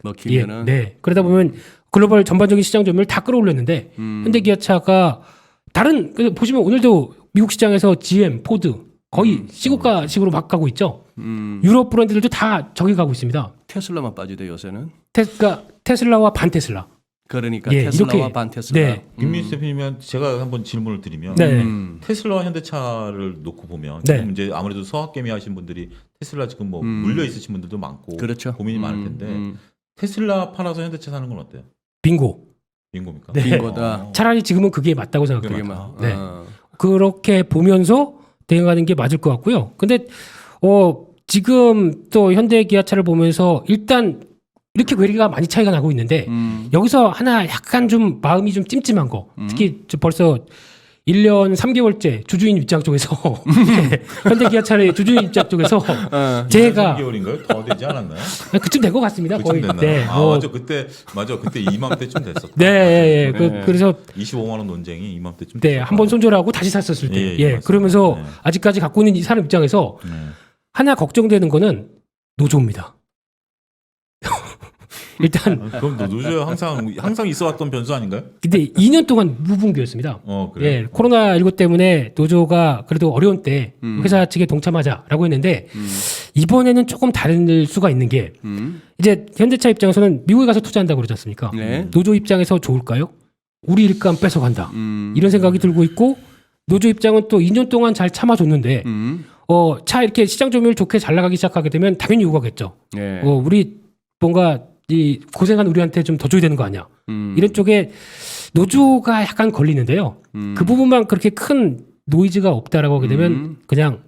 먹히면은 네. 그러다 보면 글로벌 전반적인 시장 점유율 다 끌어올렸는데 현대기아차가 다른 보시면 오늘도 미국 시장에서 GM, 포드 거의 시국가식으로 막 가고 있죠. 유럽 브랜드들도 다 저기 가고 있습니다. 테슬라만 빠지대 요새는. 그러니까 테슬라와 반테슬라. 그러니까 예, 테슬라와 이렇게. 반 테슬라. 네. 김민수 대표님은 제가 한번 질문을 드리면 네. 테슬라와 현대차를 놓고 보면 네. 지금 이제 아무래도 서학개미 하신 분들이 테슬라 지금 뭐 물려 있으신 분들도 많고 그렇죠. 고민이 많을 텐데 테슬라 팔아서 현대차 사는 건 어때요? 빙고. 빙고입니까? 네. 빙고다. 차라리 지금은 그게 맞다고 그게 생각합니다. 막. 네. 어. 그렇게 보면서 대응하는 게 맞을 것 같고요. 근데 지금 또 현대 기아차를 보면서 일단 이렇게 괴리가 많이 차이가 나고 있는데 여기서 하나 약간 좀 마음이 좀 찜찜한 거. 특히 벌써 1년 3개월째 주주인 입장 쪽에서 현대 기아차의 주주인 입장 쪽에서 제가 3개월인가요? 더 되지 않았나요? 그쯤 된 것 같습니다. 그쯤 거의. 됐나요? 네. 맞아 그때 이맘때쯤 됐었다. 네, 예, 예. 그래서 25만 원 논쟁이 이맘때쯤 네, 됐었다. 한번 손절하고 다시 샀었을 때. 예, 예, 맞습니다. 그러면서 네. 아직까지 갖고 있는 이 사람 입장에서 네. 하나 걱정되는 거는 노조입니다. 일단 그럼 노조에 항상 있어왔던 변수 아닌가요? 근데 2년 동안 무분기였습니다. 그래요? 예, 코로나19 때문에 노조가 그래도 어려운 때 회사 측에 동참하자라고 했는데 이번에는 조금 다를 수가 있는 게 이제 현대차 입장에서는 미국에 가서 투자한다고 그러지 않습니까? 네. 노조 입장에서 좋을까요? 우리 일감 뺏어간다. 이런 생각이 들고 있고 노조 입장은 또 2년 동안 잘 참아줬는데 차 이렇게 시장 점유율 좋게 잘 나가기 시작하게 되면 당연히 요구하겠죠. 네. 우리 뭔가 이 고생한 우리한테 좀 더 줘야 되는 거 아니야. 이런 쪽에 노조가 약간 걸리는데요. 그 부분만 그렇게 큰 노이즈가 없다라고 하게 되면 그냥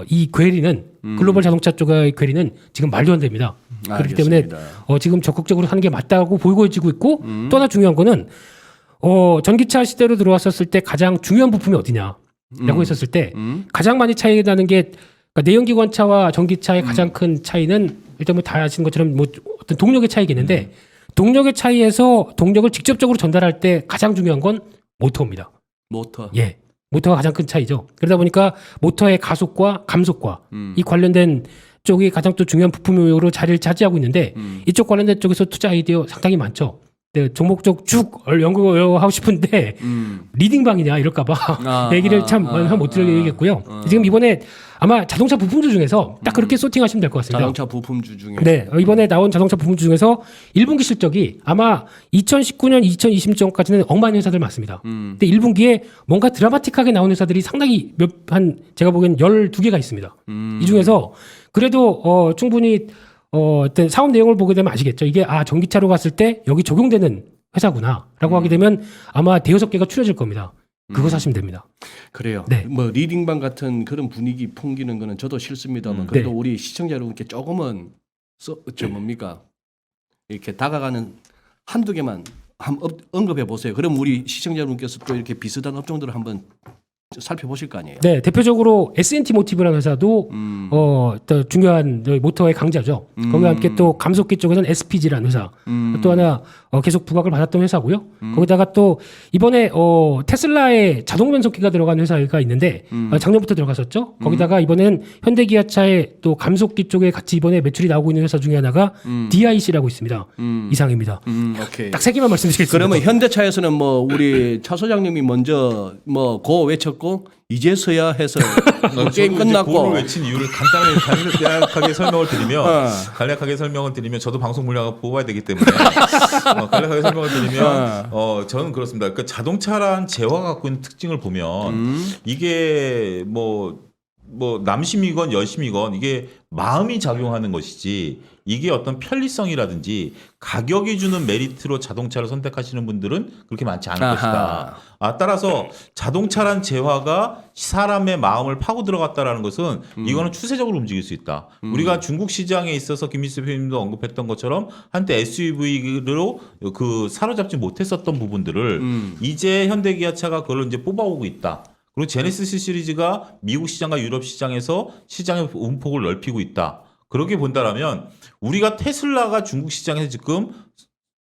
이 괴리는 글로벌 자동차 쪽의 괴리는 지금 말도 안 됩니다. 그렇기 때문에 알겠습니다. 지금 적극적으로 하는 게 맞다고 보이고 있고 또 하나 중요한 거는 전기차 시대로 들어왔었을 때 가장 중요한 부품이 어디냐라고 했었을 때 가장 많이 차이 나는 게 그러니까 내연기관차와 전기차의 가장 큰 차이는 일단 뭐 다 아시는 것처럼 뭐 어떤 동력의 차이겠는데 동력의 차이에서 동력을 직접적으로 전달할 때 가장 중요한 건 모터입니다. 모터. 예. 모터가 가장 큰 차이죠. 그러다 보니까 모터의 가속과 감속과 이 관련된 쪽이 가장 또 중요한 부품으로 자리를 차지하고 있는데 이쪽 관련된 쪽에서 투자 아이디어 상당히 많죠. 네, 종목적 쭉 연구하고 싶은데 리딩방이냐 이럴까봐 얘기를 참 못 드리겠고요. 지금 이번에 아마 자동차 부품주 중에서 딱 그렇게 소팅하시면 될 것 같습니다. 자동차 부품주 중에. 네, 이번에 나온 자동차 부품주 중에서 1분기 실적이 아마 2019년, 2020년까지는 엉망인 회사들 많습니다. 근데 1분기에 뭔가 드라마틱하게 나온 회사들이 상당히 제가 보기엔 12개가 있습니다. 이 중에서 그래도 충분히 어떤 사업 내용을 보게 되면 아시겠죠. 이게 전기차로 갔을 때 여기 적용되는 회사구나라고 하게 되면 아마 대여섯 개가 추려질 겁니다. 그거 사시면 됩니다. 그래요. 네. 뭐 리딩방 같은 그런 분위기 풍기는 거는 저도 싫습니다만 그래도 네. 우리 시청자 여러분께 조금은 뭡니까 이렇게 다가가는 한두 개만 언급해 보세요. 그럼 우리 시청자 여러분께서 또 이렇게 비슷한 업종들을 한번 살펴보실 거 아니에요. 네, 대표적으로 S&T 모티브라는 회사도 또 중요한 모터의 강자죠. 거기와 함께 또 감속기 쪽에는 SPG라는 회사 또 하나 계속 부각을 받았던 회사고요. 거기다가 또 이번에 테슬라의 자동 변속기가 들어간 회사가 있는데 작년부터 들어갔었죠. 거기다가 이번엔 현대기아차의 또 감속기 쪽에 같이 이번에 매출이 나오고 있는 회사 중에 하나가 DIC라고 있습니다. 이상입니다. 오케이. 딱 세 개만 말씀드리겠습니다. 그러면 현대차에서는 뭐 우리 차 소장님이 먼저 뭐 고 외쳤고 이제서야 해서 뭐 게임 끝났고 고를 외친 이유를 간략하게 설명을 드리면 간략하게 설명을 드리면 저도 방송 물량을 뽑아야 되기 때문에 간략하게 설명을 드리면 저는 그렇습니다. 그러니까 자동차란 재화가 갖고 있는 특징을 보면 이게 뭐 남심이건 여심이건 이게 마음이 작용하는 것이지 이게 어떤 편리성이라든지 가격이 주는 메리트로 자동차를 선택하시는 분들은 그렇게 많지 않을 것이다. 따라서 자동차란 재화가 사람의 마음을 파고 들어갔다라는 것은 이거는 추세적으로 움직일 수 있다. 우리가 중국 시장에 있어서 김민수 대표님도 언급했던 것처럼 한때 SUV로 그 사로잡지 못했었던 부분들을 이제 현대기아차가 그걸 이제 뽑아오고 있다. 그리고 제네시스 시리즈가 미국 시장과 유럽 시장에서 시장의 음폭을 넓히고 있다. 그렇게 본다라면 우리가 테슬라가 중국 시장에서 지금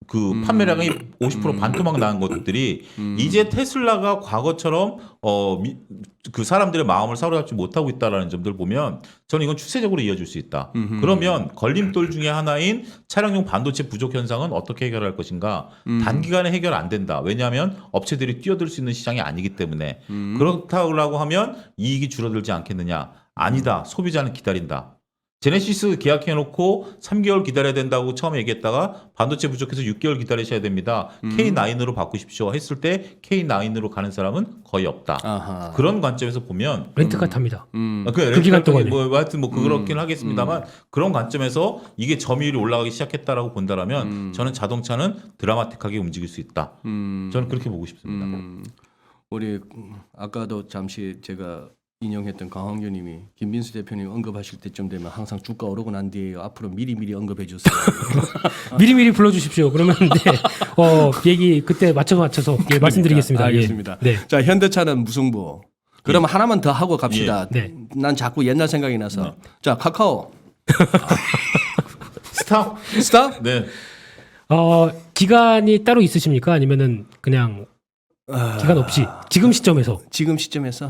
그 판매량이 50% 반토막 나는 것들이 이제 테슬라가 과거처럼 그 사람들의 마음을 사로잡지 못하고 있다라는 점들을 보면 저는 이건 추세적으로 이어질 수 있다. 그러면 걸림돌 중에 하나인 차량용 반도체 부족 현상은 어떻게 해결할 것인가? 단기간에 해결 안 된다. 왜냐하면 업체들이 뛰어들 수 있는 시장이 아니기 때문에 그렇다고 하면 이익이 줄어들지 않겠느냐? 아니다. 소비자는 기다린다. 제네시스 계약해놓고 3개월 기다려야 된다고 처음에 얘기했다가 반도체 부족해서 6개월 기다리셔야 됩니다. K9으로 바꾸십시오 했을 때 K9으로 가는 사람은 거의 없다. 아하. 그런 관점에서 보면 렌트카 탑니다. 그 기간 동안에. 뭐 하여튼 뭐 그렇긴 하겠습니다만 그런 관점에서 이게 점유율이 올라가기 시작했다라고 본다라면 저는 자동차는 드라마틱하게 움직일 수 있다. 저는 그렇게 보고 싶습니다. 우리 아까도 잠시 제가 인용했던 강황규님이 김민수 대표님 언급하실 때쯤 되면 항상 주가 오르고 난 뒤에 앞으로 미리미리 언급해 주세요. 미리미리 불러주십시오. 그러면 얘기 그때 맞춰서 말씀드리겠습니다. 알겠습니다. 예. 네. 자 현대차는 무승부. 그러면 하나만 더 하고 갑시다. 예. 네. 난 자꾸 옛날 생각이 나서. 자 카카오. 스탑? 네. 기간이 따로 있으십니까? 아니면은 그냥 기간 없이 지금 시점에서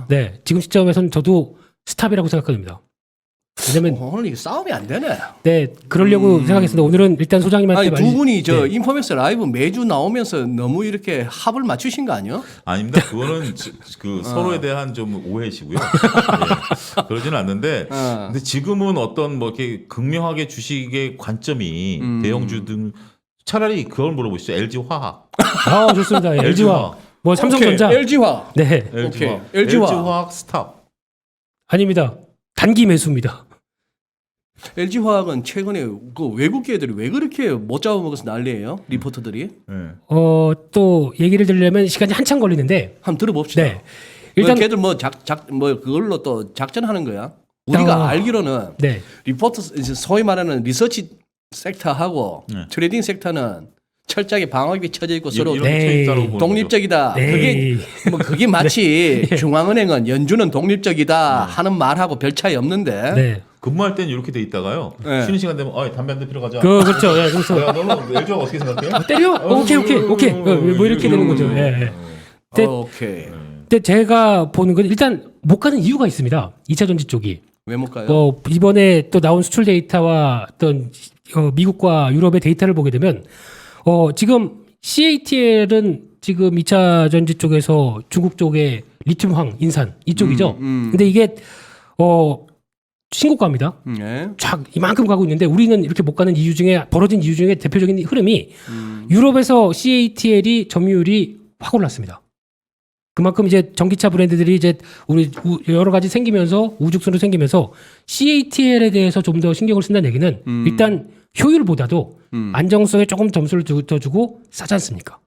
네, 지금 시점에서는 저도 스탑이라고 생각합니다. 왜냐면 오늘 이게 싸움이 안 되네. 네, 그러려고 생각했습니다. 오늘은 일단 소장님한테 아니 두 분이 저 인포맥스 라이브 매주 나오면서 너무 이렇게 합을 맞추신 거 아니요? 아닙니다. 그거는 그 서로에 대한 좀 오해시고요. 네, 그러지는 않는데, 근데 지금은 어떤 뭐 이렇게 극명하게 주식의 관점이 대형주 등 차라리 그걸 물어보시죠. LG 화학. 좋습니다. LG 화학. 뭐 삼성전자. LG 화학. 네. 오케이. LG 화학 스탑. 아닙니다. 단기 매수입니다. LG 화학은 최근에 그 외국계 애들이 왜 그렇게 못 잡아먹어서 난리예요? 리포터들이. 네. 또 얘기를 드리려면 시간이 한참 걸리는데 한번 들어봅시다. 네. 일단 걔들 뭐 그걸로 또 작전하는 거야. 우리가 알기로는 네. 리포터 소위 말하는 리서치 섹터하고 트레이딩 섹터는 철저하게 방어벽이 쳐져 있고 서로 독립적이다. 네. 그게 마치 중앙은행은 연준은 독립적이다 하는 말하고 별 차이 없는데. 네. 근무할 때는 이렇게 돼 있다가요. 네. 쉬는 시간 되면 담배 한 대 피러 가자. 그렇죠. 예, 그래서 너는 LG 화학 어떻게 생각해? 때려? 오케이. 뭐 이렇게 되는 거죠. 예. 오케이. 근데 제가 보는 건 일단 못 가는 이유가 있습니다. 2차 전지 쪽이. 왜 못 가요? 이번에 또 나온 수출 데이터와 어떤 미국과 유럽의 데이터를 보게 되면 지금 CATL은 지금 2차 전지 쪽에서 중국 쪽에 리튬황, 인산 이쪽이죠. 근데 이게 신고가입니다. 네. 쫙 이만큼 가고 있는데 우리는 이렇게 못 가는 이유 중에 벌어진 이유 중에 대표적인 흐름이 유럽에서 CATL이 점유율이 확 올랐습니다. 그만큼 이제 전기차 브랜드들이 이제 우리 여러 가지 생기면서 우죽순으로 생기면서 CATL에 대해서 좀 더 신경을 쓴다는 얘기는 일단 효율보다도 안정성에 조금 점수를 더 주고 싸지 않습니까?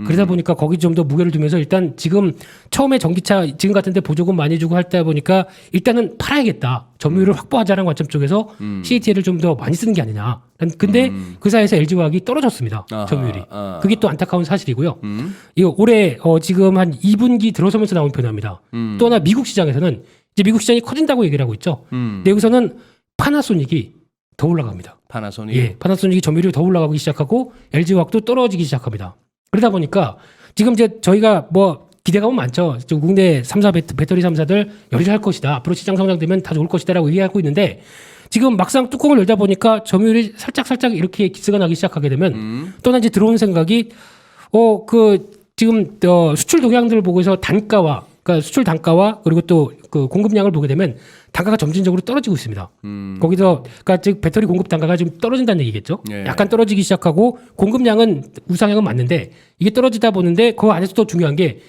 그러다 보니까 거기 좀 더 무게를 두면서 일단 지금 처음에 전기차 지금 같은데 보조금 많이 주고 할 때 보니까 일단은 팔아야겠다. 점유율을 확보하자는 관점 쪽에서 CATL을 좀 더 많이 쓰는 게 아니냐. 근데 그 사이에서 LG화학이 떨어졌습니다. 점유율이. 그게 또 안타까운 사실이고요. 이거 올해 지금 한 2분기 들어서면서 나온 변화입니다. 또 하나 미국 시장에서는 이제 미국 시장이 커진다고 얘기를 하고 있죠. 근데 여기서는 파나소닉이 더 올라갑니다. 파나소닉. 예, 파나소닉이 점유율이 더 올라가기 시작하고 LG화학도 떨어지기 시작합니다. 그러다 보니까 지금 이제 저희가 뭐 기대감은 많죠. 국내 3사 배터리 3사들 열일할 것이다. 앞으로 시장 성장되면 다 좋을 것이다라고 얘기하고 있는데 지금 막상 뚜껑을 열다 보니까 점유율이 살짝 이렇게 기스가 나기 시작하게 되면 또 하나 이제 들어오는 생각이 지금 수출 동향들을 보고서 단가와 그러니까 수출 단가와 그리고 또 그 공급량을 보게 되면 단가가 점진적으로 떨어지고 있습니다. 거기서 그러니까 즉 배터리 공급 단가가 좀 떨어진다는 얘기겠죠. 예. 약간 떨어지기 시작하고 공급량은 우상향은 맞는데 이게 떨어지다 보는데 그 안에서 또 중요한 게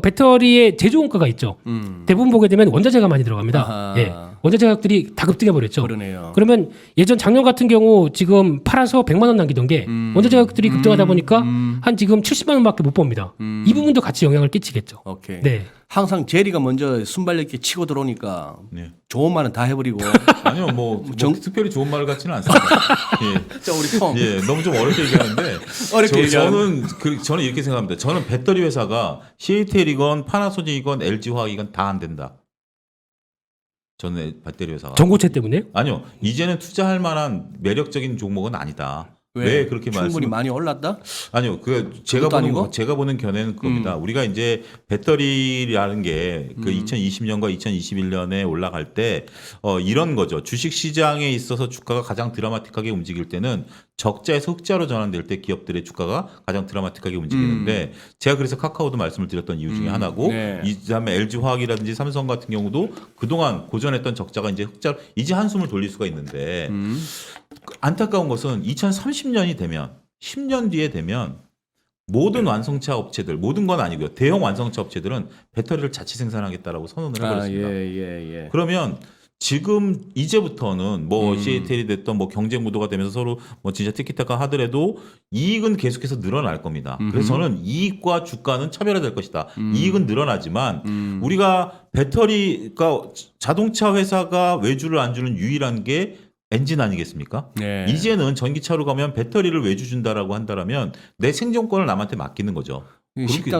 배터리의 제조 원가가 있죠. 대부분 보게 되면 원자재가 많이 들어갑니다. 아하. 예. 원자재 가격들이 다 급등해 버렸죠. 그러네요. 그러면 예전 작년 같은 경우 지금 팔아서 100만 원 남기던 게 원자재 가격들이 급등하다 보니까 한 지금 70만 원밖에 못 봅니다. 이 부분도 같이 영향을 끼치겠죠. 오케이. 네. 항상 제리가 먼저 순발력 있게 치고 들어오니까 네. 좋은 말은 다 해버리고. 아니요, 뭐 특별히 좋은 말 같지는 않습니다. 예. 자, 우리 톰. 예, 너무 좀 어렵게 얘기하는데 어렵게 저는 이렇게 생각합니다. 저는 배터리 회사가 CATL이건 파나소닉이건 LG화학이건 다 안 된다. 저는 배터리 회사가 전고체 때문에요? 아니요, 이제는 투자할 만한 매력적인 종목은 아니다. 왜 그렇게 충분히 많이 올랐다? 아니요, 제가 보는 견해는 그겁니다. 우리가 이제 배터리라는 게 그 2020년과 2021년에 올라갈 때 이런 거죠. 주식 시장에 있어서 주가가 가장 드라마틱하게 움직일 때는 적자에서 흑자로 전환될 때 기업들의 주가가 가장 드라마틱하게 움직이는데 제가 그래서 카카오도 말씀을 드렸던 이유 중에 하나고 네. 이다음에 LG화학이라든지 삼성 같은 경우도 그동안 고전했던 적자가 이제 흑자 이제 한숨을 돌릴 수가 있는데 안타까운 것은 2030년이 되면 10년 뒤에 되면 모든 완성차 업체들 모든 건 아니고요. 대형 완성차 업체들은 배터리를 자체 생산하겠다라고 선언을 해버렸습니다. 예. 그러면 지금 이제부터는 뭐 CATL이 됐던 뭐 경쟁 구도가 되면서 서로 뭐 진짜 티키타카 하더라도 이익은 계속해서 늘어날 겁니다. 그래서 저는 이익과 주가는 차별화될 것이다. 이익은 늘어나지만 우리가 배터리가 자동차 회사가 외주를 안 주는 유일한 게 엔진 아니겠습니까? 네. 이제는 전기차로 가면 배터리를 외주 준다라고 한다면 내 생존권을 남한테 맡기는 거죠.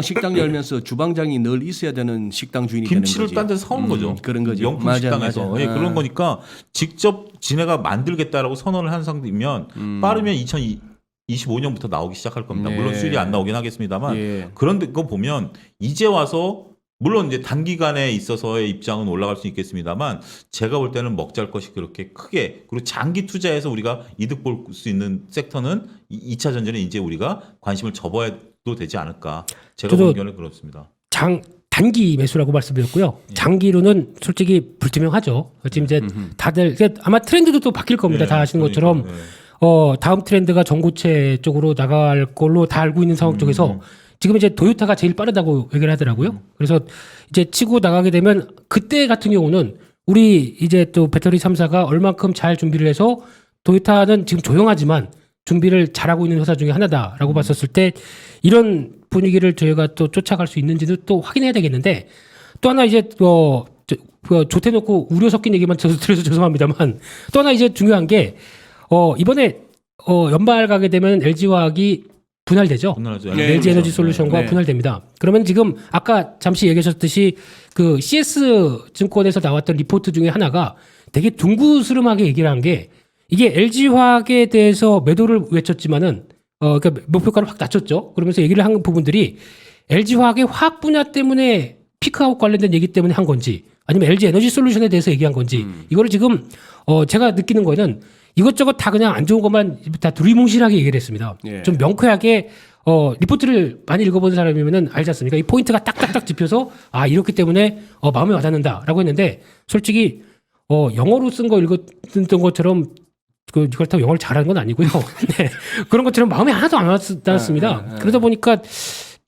식당 열면서 주방장이 늘 있어야 되는 식당 주인이 되는 거지. 김치를 딴 데서 사오는 거죠. 그런 거죠. 명품 맞아, 식당에서. 맞아. 예, 그런 거니까 직접 지네가 만들겠다라고 선언을 한 상태이면 빠르면 2025년부터 나오기 시작할 겁니다. 네. 물론 수율이 안 나오긴 하겠습니다만 예. 그런데 그거 보면 이제 와서 물론 이제 단기간에 있어서의 입장은 올라갈 수 있겠습니다만 제가 볼 때는 먹잘 것이 그렇게 크게 그리고 장기 투자해서 우리가 이득 볼 수 있는 섹터는 2차 전지는 이제 우리가 관심을 접어도 되지 않을까. 제가 보는 견해는 그렇습니다. 단기 매수라고 말씀드렸고요. 장기로는 솔직히 불투명하죠. 지금 이제 다들 아마 트렌드도 또 바뀔 겁니다. 다 아시는 것처럼 다음 트렌드가 전고체 쪽으로 나갈 걸로 다 알고 있는 상황 쪽에서 지금 이제 도요타가 제일 빠르다고 얘기를 하더라고요. 그래서 이제 치고 나가게 되면 그때 같은 경우는 우리 이제 또 배터리 3사가 얼만큼 잘 준비를 해서 도요타는 지금 조용하지만 준비를 잘하고 있는 회사 중에 하나다라고 봤었을 때 이런 분위기를 저희가 또 쫓아갈 수 있는지도 또 확인해야 되겠는데 또 하나 이제 조태놓고 우려 섞인 얘기만 드려서 죄송합니다만 또 하나 이제 중요한 게 이번에 연말 가게 되면 LG화학이 분할되죠. 분할하죠. 네, LG 에너지 그렇죠. 솔루션과 네. 분할됩니다. 그러면 지금 아까 잠시 얘기하셨듯이 그 CS 증권에서 나왔던 리포트 중에 하나가 되게 둥그스름하게 얘기를 한 게 이게 LG화학에 대해서 매도를 외쳤지만은 그러니까 목표가를 확 낮췄죠. 그러면서 얘기를 한 부분들이 LG화학의 화학 분야 때문에 피크아웃 관련된 얘기 때문에 한 건지 아니면 LG 에너지 솔루션에 대해서 얘기한 건지 이거를 지금 제가 느끼는 거는 이것저것 다 그냥 안 좋은 것만 다 두리뭉실하게 얘기를 했습니다. 예. 좀 명쾌하게 리포트를 많이 읽어본 사람이면 알지 않습니까? 이 포인트가 딱딱딱 짚혀서 이렇기 때문에 마음에 와닿는다라고 했는데 솔직히 영어로 쓴 거 읽었던 것처럼 그렇다고 영어를 잘하는 건 아니고요. 네. 그런 것처럼 마음에 하나도 안 왔습니다. 그러다 보니까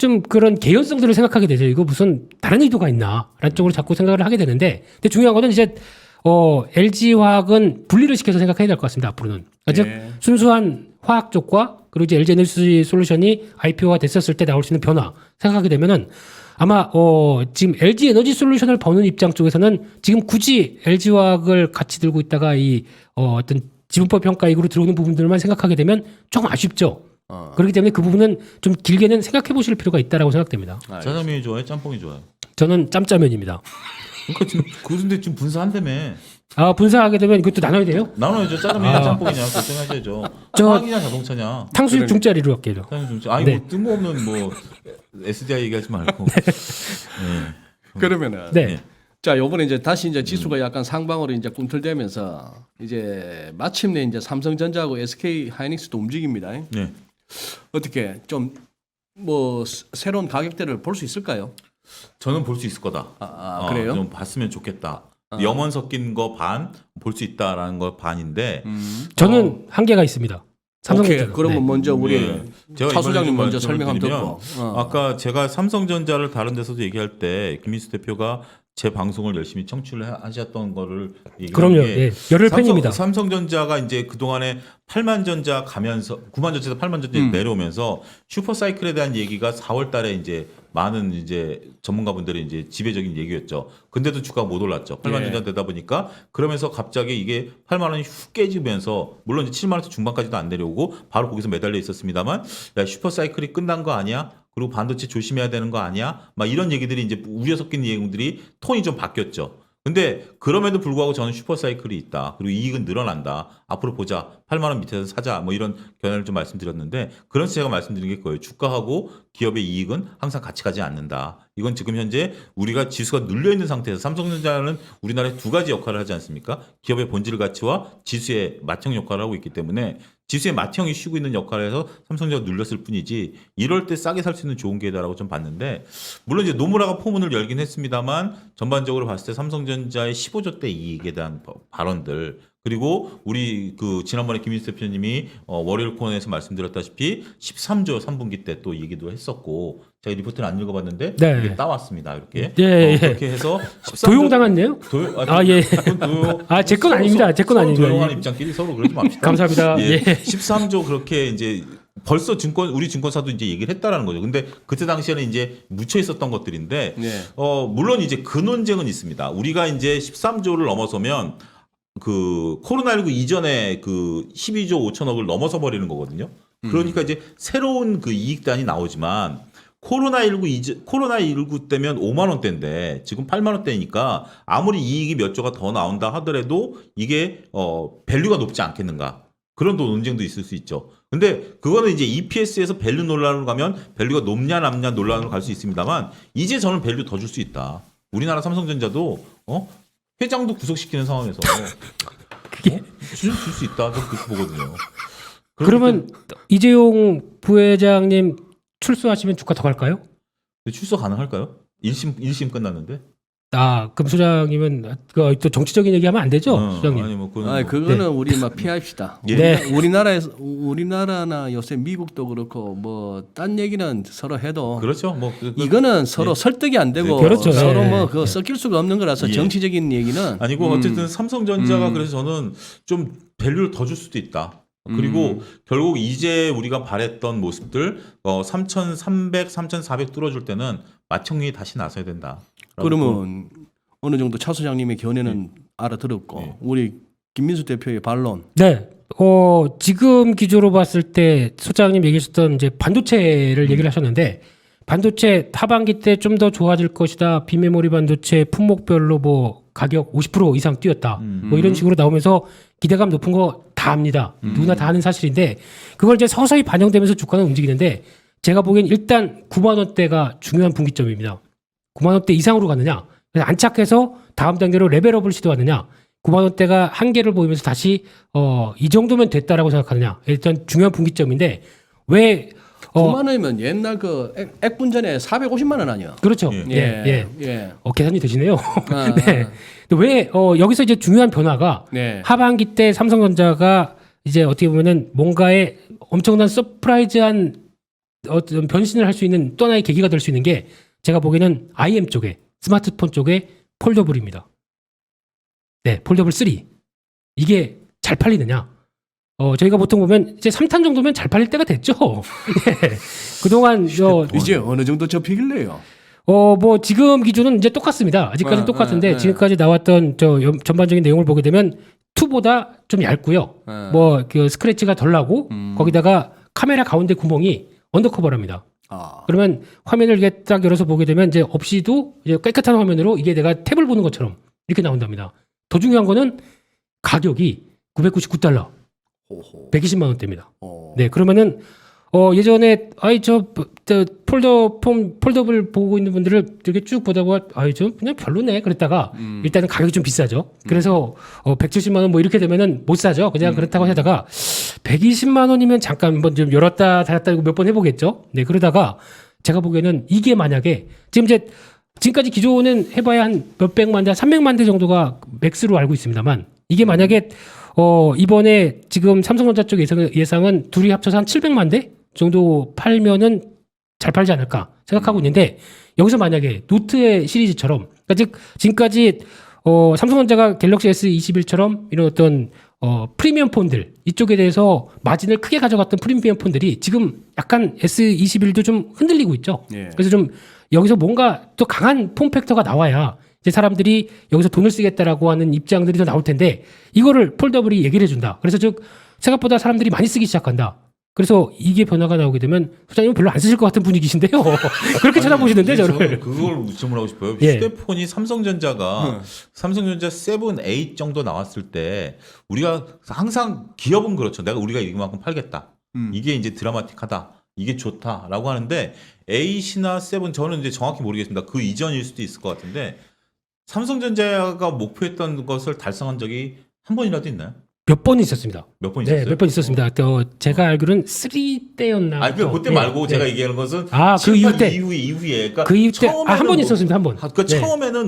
좀 그런 개연성들을 생각하게 되죠. 이거 무슨 다른 의도가 있나라는 쪽으로 자꾸 생각을 하게 되는데, 근데 중요한 거는 이제 LG화학은 분리를 시켜서 생각해야 될 것 같습니다. 앞으로는. 즉 순수한 화학 쪽과 그리고 이제 LG 에너지 솔루션이 IPO가 됐었을 때 나올 수 있는 변화 생각하게 되면은 아마 지금 LG 에너지 솔루션을 보는 입장 쪽에서는 지금 굳이 LG화학을 같이 들고 있다가 이 어떤 지분법 평가 이익으로 들어오는 부분들만 생각하게 되면 조금 아쉽죠. 그렇기 때문에 그 부분은 좀 길게는 생각해 보실 필요가 있다라고 생각됩니다. 짜장면이 좋아요? 짬뽕이 좋아요? 저는 짬짜면입니다. 그러니까 지금 그런데 지금 분사한다며. 아, 분사하게 되면 이것도 나눠야 돼요? 나눠야죠. 짜장면이냐 짬뽕이냐 결정하셔야죠. 저- 화학이냐 자동차냐. 탕수육 중짜리로 할게요. 아니 네. 뭐 뜬금없는 뭐 SDI 얘기하지 말고. 그러면은 네. 자, 요번에 이제 다시 이제 지수가 약간 상방으로 이제 꿈틀대면서 이제 마침내 이제 삼성전자하고 SK 하이닉스도 움직입니다. 네. 어떻게 좀 뭐 새로운 가격대를 볼 수 있을까요? 저는 볼 수 있을 거다. 그래요? 좀 봤으면 좋겠다. 염원 섞인 거 반 볼 수 있다라는 거 반인데. 저는 한계가 있습니다. 오케이. 삼성전자. 그러면 네. 먼저 우리 제가 차 이번에 소장님 좀 먼저 말씀을 설명 한번 드리면 듣고. 아까 제가 삼성전자를 다른 데서도 얘기할 때 김민수 대표가 제 방송을 열심히 청취를 하셨던 거를 얘기한 그럼요. 게 예. 열혈 팬입니다. 삼성전자가 이제 그동안에 8만 전자 가면서 9만 전자에서 8만 전자 내려오면서 슈퍼사이클에 대한 얘기가 4월 달에 이제 많은 이제 전문가분들이 이제 지배적인 얘기였죠. 근데도 주가가 못 올랐죠. 8만 전자 되다 보니까 그러면서 갑자기 이게 8만 원이 훅 깨지면서 물론 이제 7만 원 중반까지도 안 내려오고 바로 거기서 매달려 있었습니다만 야 슈퍼사이클이 끝난 거 아니야? 그리고 반도체 조심해야 되는 거 아니야? 막 이런 얘기들이 이제 우려 섞인 내용들이 톤이 좀 바뀌었죠. 근데 그럼에도 불구하고 저는 슈퍼사이클이 있다. 그리고 이익은 늘어난다. 앞으로 보자. 8만 원 밑에서 사자. 뭐 이런 견해를 좀 말씀드렸는데 그래서 제가 말씀드린 게 그거예요. 주가하고 기업의 이익은 항상 같이 가지 않는다. 이건 지금 현재 우리가 지수가 눌려 있는 상태에서 삼성전자는 우리나라에 두 가지 역할을 하지 않습니까? 기업의 본질 가치와 지수의 맏형 역할을 하고 있기 때문에 지수의 맏형이 쉬고 있는 역할에서 삼성전자가 눌렸을 뿐이지 이럴 때 싸게 살 수 있는 좋은 기회다라고 좀 봤는데 물론 이제 노무라가 포문을 열긴 했습니다만 전반적으로 봤을 때 삼성전자의 15조 대 이익에 대한 발언들 그리고 우리 그 지난번에 김인수 대표님이 월요일 코너에서 말씀드렸다시피 13조 3분기 때 또 얘기도 했었고 제가 리포트를 안 읽어봤는데 네. 이게 따왔습니다 이렇게 예. 그렇게 해서 13조 도용당했네요? 예. 제 건 아닙니다. 제 건 아닙니다. 조용한 입장끼리 서로 그러지 맙시다. 감사합니다. 예. 예. 13조 그렇게 이제 벌써 우리 증권사도 이제 얘기를 했다라는 거죠. 근데 그때 당시에는 이제 묻혀 있었던 것들인데, 네. 물론 이제 그 논쟁은 있습니다. 우리가 이제 13조를 넘어서면 그 코로나19 이전에 그 12조 5천억을 넘어서 버리는 거거든요. 그러니까 이제 새로운 그 이익단이 나오지만 코로나19 때면 5만 원대인데 지금 8만 원대니까 아무리 이익이 몇 조가 더 나온다 하더라도 이게 밸류가 높지 않겠는가. 그런 또 논쟁도 있을 수 있죠. 근데 그거는 이제 EPS에서 밸류 논란으로 가면 밸류가 높냐 낮냐 논란으로 갈 수 있습니다만 이제 저는 밸류 더 줄 수 있다. 우리나라 삼성전자도 회장도 구속시키는 상황에서 줄 수 있다. 저는 그렇게 보거든요. 그러면 이재용 부회장님 출소하시면 주가 더 갈까요? 출소 가능할까요? 1심 끝났는데? 그럼 소장님은 또 정치적인 얘기하면 안 되죠, 소장님. 아니 뭐 그거는 그거는 네. 우리 막 피합시다. 예. 네. 우리나라나 요새 미국도 그렇고 뭐 딴 얘기는 서로 해도 그렇죠. 뭐 이거는 서로 설득이 안 되고 네, 그렇죠. 서로 예. 뭐 그거 섞일 수가 없는 거라서 예. 정치적인 얘기는 아니고 어쨌든 삼성전자가 그래서 저는 좀 밸류를 더 줄 수도 있다. 그리고 결국 이제 우리가 바랬던 모습들 3,300, 3,400 뚫어줄 때는 맏형이 다시 나서야 된다. 그러면 어느 정도 차 소장님의 견해는 알아들었고 우리 김민수 대표의 반론. 네. 지금 기조로 봤을 때 소장님 얘기하셨던 이제 반도체를 얘기를 하셨는데 반도체 하반기 때 좀 더 좋아질 것이다. 빈메모리 반도체 품목별로 뭐 가격 50% 이상 뛰었다. 뭐 이런 식으로 나오면서 기대감 높은 거 다 압니다. 누구나 다 아는 사실인데 그걸 이제 서서히 반영되면서 주가는 움직이는데 제가 보기엔 일단 9만 원대가 중요한 분기점입니다. 9만 원대 이상으로 가느냐, 그래서 안착해서 다음 단계로 레벨업을 시도하느냐, 9만 원대가 한계를 보이면서 다시 이 정도면 됐다라고 생각하느냐, 일단 중요한 분기점인데 왜 9만 원이면 옛날 그 액분전에 450만 원 아니야? 그렇죠. 예. 계산이 되시네요. 아, 네. 근데 왜 여기서 이제 중요한 변화가 네. 하반기 때 삼성전자가 이제 어떻게 보면은 뭔가의 엄청난 서프라이즈한 어떤 변신을 할 수 있는 또 하나의 계기가 될 수 있는 게 제가 보기에는 IM 쪽에 스마트폰 쪽에 폴더블입니다. 네, 폴더블 3 이게 잘 팔리느냐? 저희가 보통 보면 이제 3탄 정도면 잘 팔릴 때가 됐죠. 네. 그동안 이제 어느 정도 접히길래요? 뭐 지금 기준은 이제 똑같습니다. 아직까지 똑같은데 지금까지 나왔던 전반적인 내용을 보게 되면 2보다 좀 얇고요. 뭐 그 스크래치가 덜 나고 거기다가 카메라 가운데 구멍이 언더커버랍니다. 그러면 화면을 이렇게 딱 열어서 보게 되면 이제 없이도 이제 깨끗한 화면으로 이게 내가 탭을 보는 것처럼 이렇게 나온답니다. 더 중요한 거는 가격이 $999, 120만 원대입니다. 네, 그러면은 예전에 폴더블 보고 있는 분들을 이렇게 쭉 보다가 좀 그냥 별로네 그랬다가 일단은 가격이 좀 비싸죠. 그래서 170만 원 뭐 이렇게 되면은 못 사죠. 그냥 그렇다고 하다가 120만 원이면 잠깐 한번 좀 열었다 닫았다 몇 번 해보겠죠. 네, 그러다가 제가 보기에는 이게 만약에 지금까지 기존은 해봐야 한 몇백만 대, 300만 대 정도가 맥스로 알고 있습니다만 이게 만약에 이번에 지금 삼성전자 쪽 예상은 둘이 합쳐서 한 700만 대 정도 팔면은 잘 팔지 않을까 생각하고 있는데 여기서 만약에 노트의 시리즈처럼 그러니까 즉 지금까지 삼성전자가 갤럭시 S21처럼 이런 어떤 프리미엄 폰들 이쪽에 대해서 마진을 크게 가져갔던 프리미엄 폰들이 지금 약간 S21도 좀 흔들리고 있죠. 예. 그래서 좀 여기서 뭔가 또 강한 폼 팩터가 나와야 이제 사람들이 여기서 돈을 쓰겠다라고 하는 입장들이 더 나올 텐데 이거를 폴더블이 얘기를 해준다. 그래서 즉 생각보다 사람들이 많이 쓰기 시작한다. 그래서 이게 변화가 나오게 되면 소장님은 별로 안 쓰실 것 같은 분위기신데요. 그렇게 쳐다보시는데 저를. 그걸 질문하고 싶어요. 예. 휴대폰이 삼성전자가 삼성전자 7, 8 정도 나왔을 때 우리가 항상 기업은 그렇죠. 우리가 이만큼 팔겠다. 이게 이제 드라마틱하다. 이게 좋다라고 하는데 8이나 7 저는 이제 정확히 모르겠습니다. 그 이전일 수도 있을 것 같은데 삼성전자가 목표했던 것을 달성한 적이 한 번이라도 있나요? 몇 번 있었습니다. 몇 번 있었어요? 네, 몇 번 있었습니다. 제가 알기로는 3때였나. 그때 말고 제가 얘기하는 것은 그 이후 때 이후에 그러니까 그 이후 때 한 번 있었습니다. 한 번. 그러니까 처음에는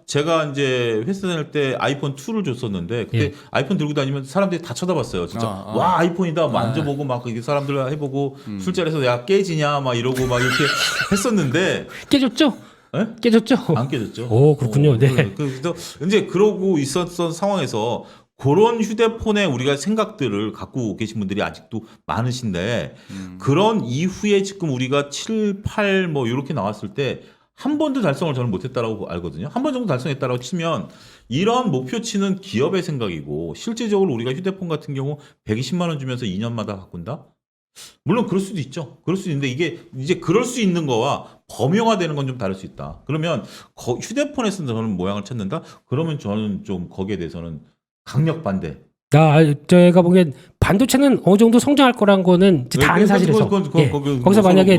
제가 이제 회사 다닐 때 아이폰 2를 줬었는데 그때 아이폰 들고 다니면 사람들이 다 쳐다봤어요. 진짜 와 아이폰이다 만져보고 막 이게 사람들 해보고 술자리에서 야 깨지냐 막 이러고 막 이렇게 했었는데 깨졌죠? 네? 깨졌죠? 안 깨졌죠. 오 그렇군요. 네. 그래서 이제 그러고 있었던 상황에서 그런 휴대폰에 우리가 생각들을 갖고 계신 분들이 아직도 많으신데 그런 이후에 지금 우리가 7, 8 뭐 이렇게 나왔을 때 한 번도 달성을 저는 못했다라고 알거든요. 한 번 정도 달성했다라고 치면 이런 목표치는 기업의 생각이고 실제적으로 우리가 휴대폰 같은 경우 120만 원 주면서 2년마다 바꾼다? 물론 그럴 수도 있죠. 그럴 수 있는데 이게 이제 그럴 수 있는 거와 범용화되는 건 좀 다를 수 있다. 그러면 휴대폰에서 저는 모양을 찾는다? 그러면 저는 좀 거기에 대해서는 강력 반대. 제가 보기엔 반도체는 어느 정도 성장할 거란 거는 다 아는 사실에서 거기서 만약에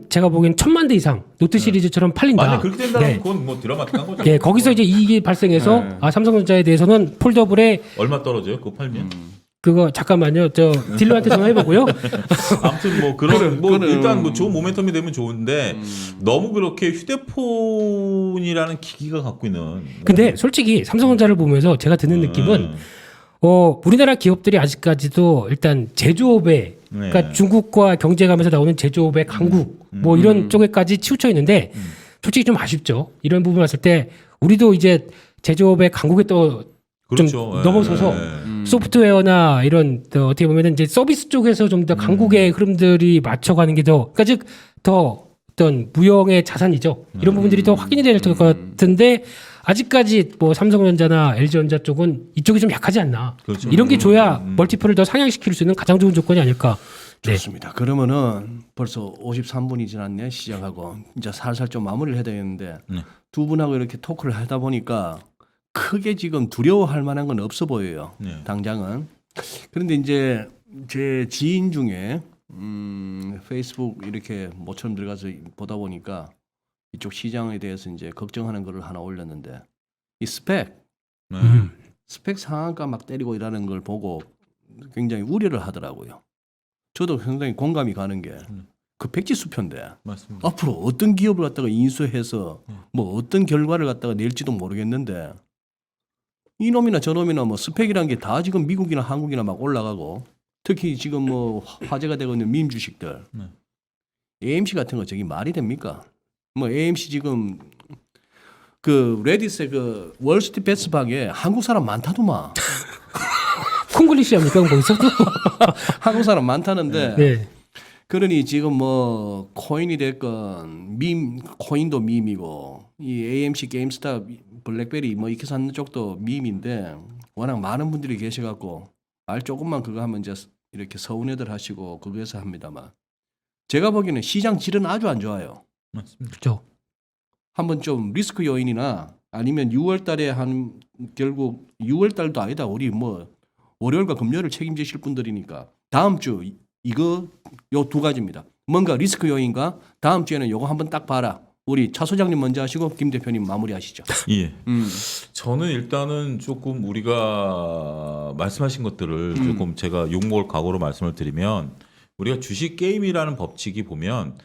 제가 보기엔 1000만 대 이상 노트 시리즈처럼 팔린다. 만약 그렇게 된다면 그건 뭐 드라마틱한 거죠. 예, 거기서 이제 이익이 발생해서 삼성전자에 대해서는 폴더블에 얼마 떨어져요? 그거 팔면? 그거 잠깐만요. 딜러한테 전화해보고요. 아무튼 뭐 일단 뭐 좋은 모멘텀이 되면 좋은데 너무 그렇게 휴대폰이라는 기기가 갖고 있는. 근데 솔직히 삼성전자를 보면서 제가 드는 느낌은 우리나라 기업들이 아직까지도 일단 제조업에 그러니까 중국과 경쟁하면서 나오는 제조업의 강국 뭐 이런 쪽에까지 치우쳐 있는데 솔직히 좀 아쉽죠. 이런 부분 봤을 때 우리도 이제 제조업의 강국에 또 좀 넘어서서 소프트웨어나 이런 어떻게 보면은 이제 서비스 쪽에서 좀 더 강국의 흐름들이 맞춰가는 게 그러니까 즉 더 어떤 무형의 자산이죠. 이런 부분들이 더 확인이 될 것 같은데 아직까지 뭐 삼성전자나 LG전자 쪽은 이쪽이 좀 약하지 않나. 그렇죠. 이런 게 줘야 멀티플을 더 상향시킬 수 있는 가장 좋은 조건이 아닐까. 네. 좋습니다. 그러면은 벌써 53분이 지났네 시작하고 이제 살살 좀 마무리를 해야 되겠는데 두 분하고 이렇게 토크를 하다 보니까 크게 지금 두려워할 만한 건 없어 보여요. 당장은. 그런데 이제 제 지인 중에 페이스북 이렇게 모처럼 들어가서 보다 보니까 이쪽 시장에 대해서 이제 걱정하는 거를 하나 올렸는데 이 스펙 상한가 막 때리고 이러는 걸 보고 굉장히 우려를 하더라고요. 저도 상당히 공감이 가는 게 그 백지수표인데 맞습니다. 앞으로 어떤 기업을 갖다가 인수해서 뭐 어떤 결과를 갖다가 낼지도 모르겠는데 이놈이나 저놈이나 뭐 스펙이란 게 다 지금 미국이나 한국이나 막 올라가고 특히 지금 뭐 화제가 되고 있는 밈 주식들 AMC 같은 거 저기 말이 됩니까? 뭐 AMC 지금 그 레딧의 그 월스트리트 베스트 방에 한국 사람 많다더만. 콩글리시 합니까 거기서도? 한국 사람 많다는데. 네. 그러니 지금 뭐 코인이 됐건 코인도 밈이고 이 AMC 게임스탑 블랙베리 뭐 이렇게 사는 쪽도 밈인데 워낙 많은 분들이 계셔갖고 말 조금만 그거 하면 이제 이렇게 서운해들 하시고 그거에서 합니다만 제가 보기에는 시장 질은 아주 안 좋아요. 맞습니다. 그렇죠. 한번 좀 리스크 요인이나 아니면 6월 달에 한 결국 6월 달도 아니다. 우리 뭐 월요일과 금요일을 책임지실 분들이니까 다음 주 이거 요 두 가지입니다. 뭔가 리스크 요인과 다음 주에는 요거 한번 딱 봐라. 우리 차 소장님 먼저 하시고 김 대표님 마무리하시죠. 예. 저는 일단은 조금 우리가 말씀하신 것들을 조금 제가 욕먹을 각오로 말씀을 드리면 우리가 주식 게임이라는 법칙이 보면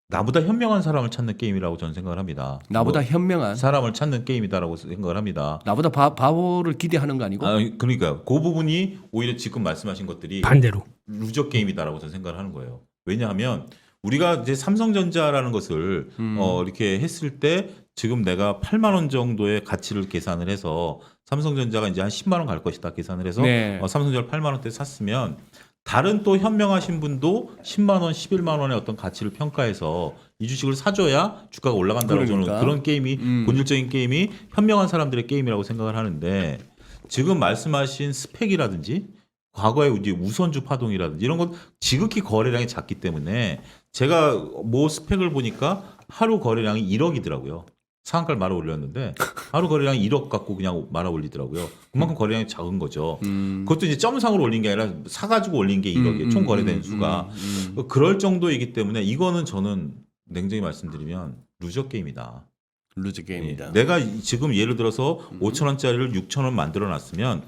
나보다 현명한 사람을 찾는 게임이라고 저는 생각을 합니다. 나보다 뭐 현명한 사람을 찾는 게임이다라고 생각을 합니다. 나보다 바보를 기대하는 거 아니고? 그러니까요. 그 부분이 오히려 지금 말씀하신 것들이 반대로. 루저 게임이다라고 저는 생각을 하는 거예요. 왜냐하면 우리가 이제 삼성전자라는 것을 이렇게 했을 때 지금 내가 8만 원 정도의 가치를 계산을 해서 삼성전자가 이제 한 10만 원 갈 것이다 계산을 해서 네. 삼성전자를 8만 원대 샀으면 다른 또 현명하신 분도 10만 원, 11만 원의 어떤 가치를 평가해서 이 주식을 사줘야 주가가 올라간다고 저는 그러니까. 그런 게임이 본질적인 게임이 현명한 사람들의 게임이라고 생각을 하는데 지금 말씀하신 스펙이라든지 과거의 이제 우선주 파동이라든지 이런 건 지극히 거래량이 작기 때문에 제가 뭐 스펙을 보니까 하루 거래량이 1억이더라고요. 상한가를 말아 올렸는데 하루 거래량이 1억 갖고 그냥 말아 올리더라고요. 그만큼 거래량이 작은 거죠. 그것도 이제 점상으로 올린 게 아니라 사가지고 올린 게 1억이에요. 총 거래된 수가. 그럴 정도이기 때문에 이거는 저는 냉정히 말씀드리면 루저 게임이다. 루즈 게임이다. 예. 내가 지금 예를 들어서 5천 원짜리를 6천 원 만들어 놨으면